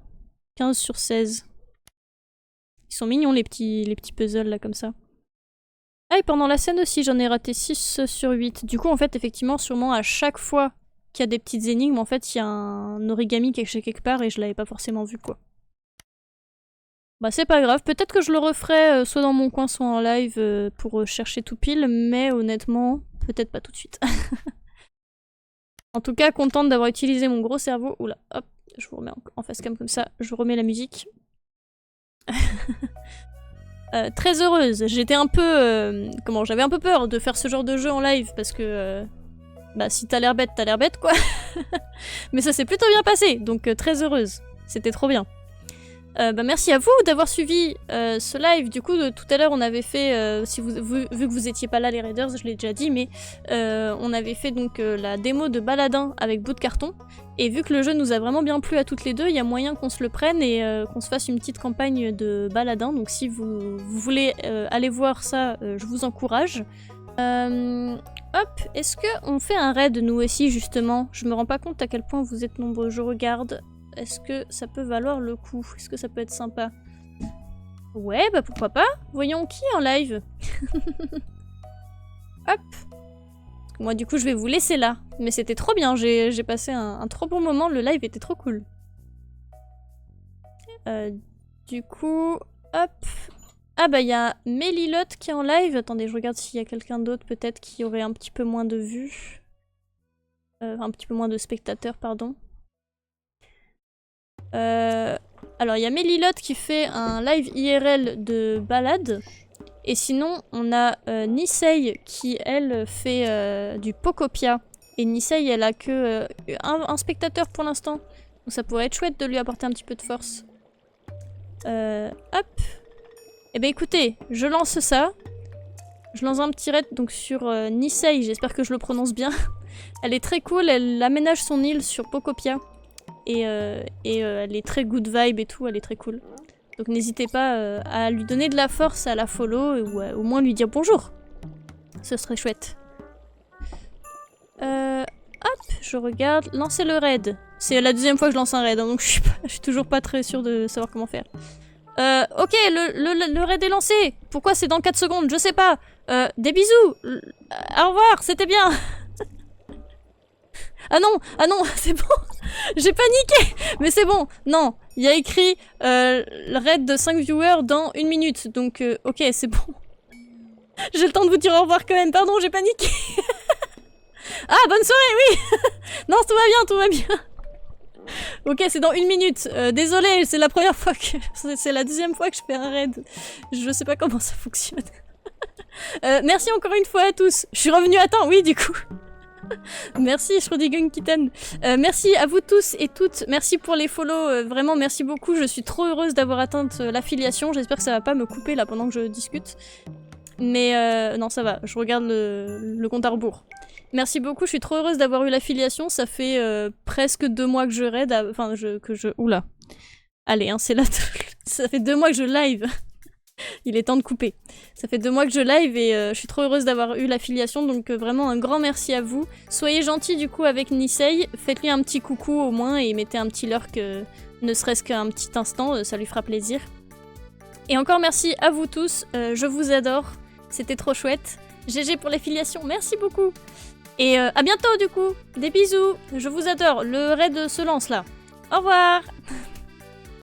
15 sur 16. Ils sont mignons les petits puzzles là comme ça. Ah et pendant la scène aussi j'en ai raté 6 sur 8. Du coup en fait effectivement sûrement à chaque fois qu'il y a des petites énigmes en fait il y a un origami quelque part et je l'avais pas forcément vu quoi. Bah c'est pas grave, peut-être que je le referai soit dans mon coin soit en live pour chercher tout pile, mais honnêtement peut-être pas tout de suite. En tout cas contente d'avoir utilisé mon gros cerveau. Oula hop, je vous remets en face cam comme ça, je vous remets la musique. Très heureuse. J'étais un peu... j'avais un peu peur de faire ce genre de jeu en live parce que... bah si t'as l'air bête quoi. Mais ça s'est plutôt bien passé, donc très heureuse. C'était trop bien. Bah merci à vous d'avoir suivi ce live. Du coup, tout à l'heure, on avait fait, vu que vous étiez pas là les raiders, je l'ai déjà dit, mais on avait fait donc la démo de Baladin avec bout de carton. Et vu que le jeu nous a vraiment bien plu à toutes les deux, il y a moyen qu'on se le prenne et qu'on se fasse une petite campagne de Baladin. Donc si vous voulez aller voir ça, je vous encourage. Hop, est-ce qu'on fait un raid nous aussi justement? Je me rends pas compte à quel point vous êtes nombreux, je regarde. Est-ce que ça peut valoir le coup? Est-ce que ça peut être sympa? Ouais, bah pourquoi pas. Voyons qui en live. Hop. Moi du coup je vais vous laisser là. Mais c'était trop bien, j'ai passé un trop bon moment, le live était trop cool. Du coup, hop. Ah bah il y a Mélilotte qui est en live. Attendez, je regarde s'il y a quelqu'un d'autre peut-être qui aurait un petit peu moins de vues. Un petit peu moins de spectateurs, pardon. Alors il y a Mélilotte qui fait un live IRL de balade. Et sinon on a Nisei qui elle fait du Pokopia. Et Nisei elle a que un spectateur pour l'instant. Donc ça pourrait être chouette de lui apporter un petit peu de force. Hop. Et bah écoutez, je lance ça. Je lance un petit raid donc sur Nisei, j'espère que je le prononce bien. Elle est très cool, elle aménage son île sur Pokopia. Et elle est très good vibe et tout, elle est très cool. Donc n'hésitez pas à lui donner de la force, à la follow, ou au moins lui dire bonjour. Ce serait chouette. Hop, je regarde. Lancer le raid. C'est la deuxième fois que je lance un raid, hein, donc je suis toujours pas très sûre de savoir comment faire. Ok, le raid est lancé. Pourquoi c'est dans 4 secondes? Je sais pas. Des bisous. Au revoir, c'était bien. Ah non, c'est bon. J'ai paniqué. Mais c'est bon. Non, il y a écrit le raid de 5 viewers dans 1 minute. Donc, ok, c'est bon. J'ai le temps de vous dire au revoir quand même. Pardon, j'ai paniqué. Ah, bonne soirée, oui. Non, tout va bien. Ok, c'est dans 1 minute. Désolée, c'est la première fois que... c'est la deuxième fois que je fais un raid. Je sais pas comment ça fonctionne. Merci encore une fois à tous. Je suis revenue à temps, oui, du coup. Merci Schrödinger Kitten. Merci à vous tous et toutes. Merci pour les follow. Vraiment, merci beaucoup. Je suis trop heureuse d'avoir atteint l'affiliation. J'espère que ça va pas me couper là pendant que je discute. Mais non, ça va. Je regarde le compte à rebours. Merci beaucoup. Je suis trop heureuse d'avoir eu l'affiliation. Ça fait presque 2 mois que je raid. Enfin, oula. Allez, hein, c'est là. Ça fait 2 mois que je live. Il est temps de couper. Ça fait 2 mois que je live et je suis trop heureuse d'avoir eu l'affiliation, donc vraiment un grand merci à vous. Soyez gentils du coup avec Nisei, faites-lui un petit coucou au moins et mettez un petit lurk, ne serait-ce qu'un petit instant, ça lui fera plaisir. Et encore merci à vous tous, je vous adore, c'était trop chouette. GG pour l'affiliation, merci beaucoup. Et à bientôt du coup, des bisous, je vous adore, le raid se lance là. Au revoir.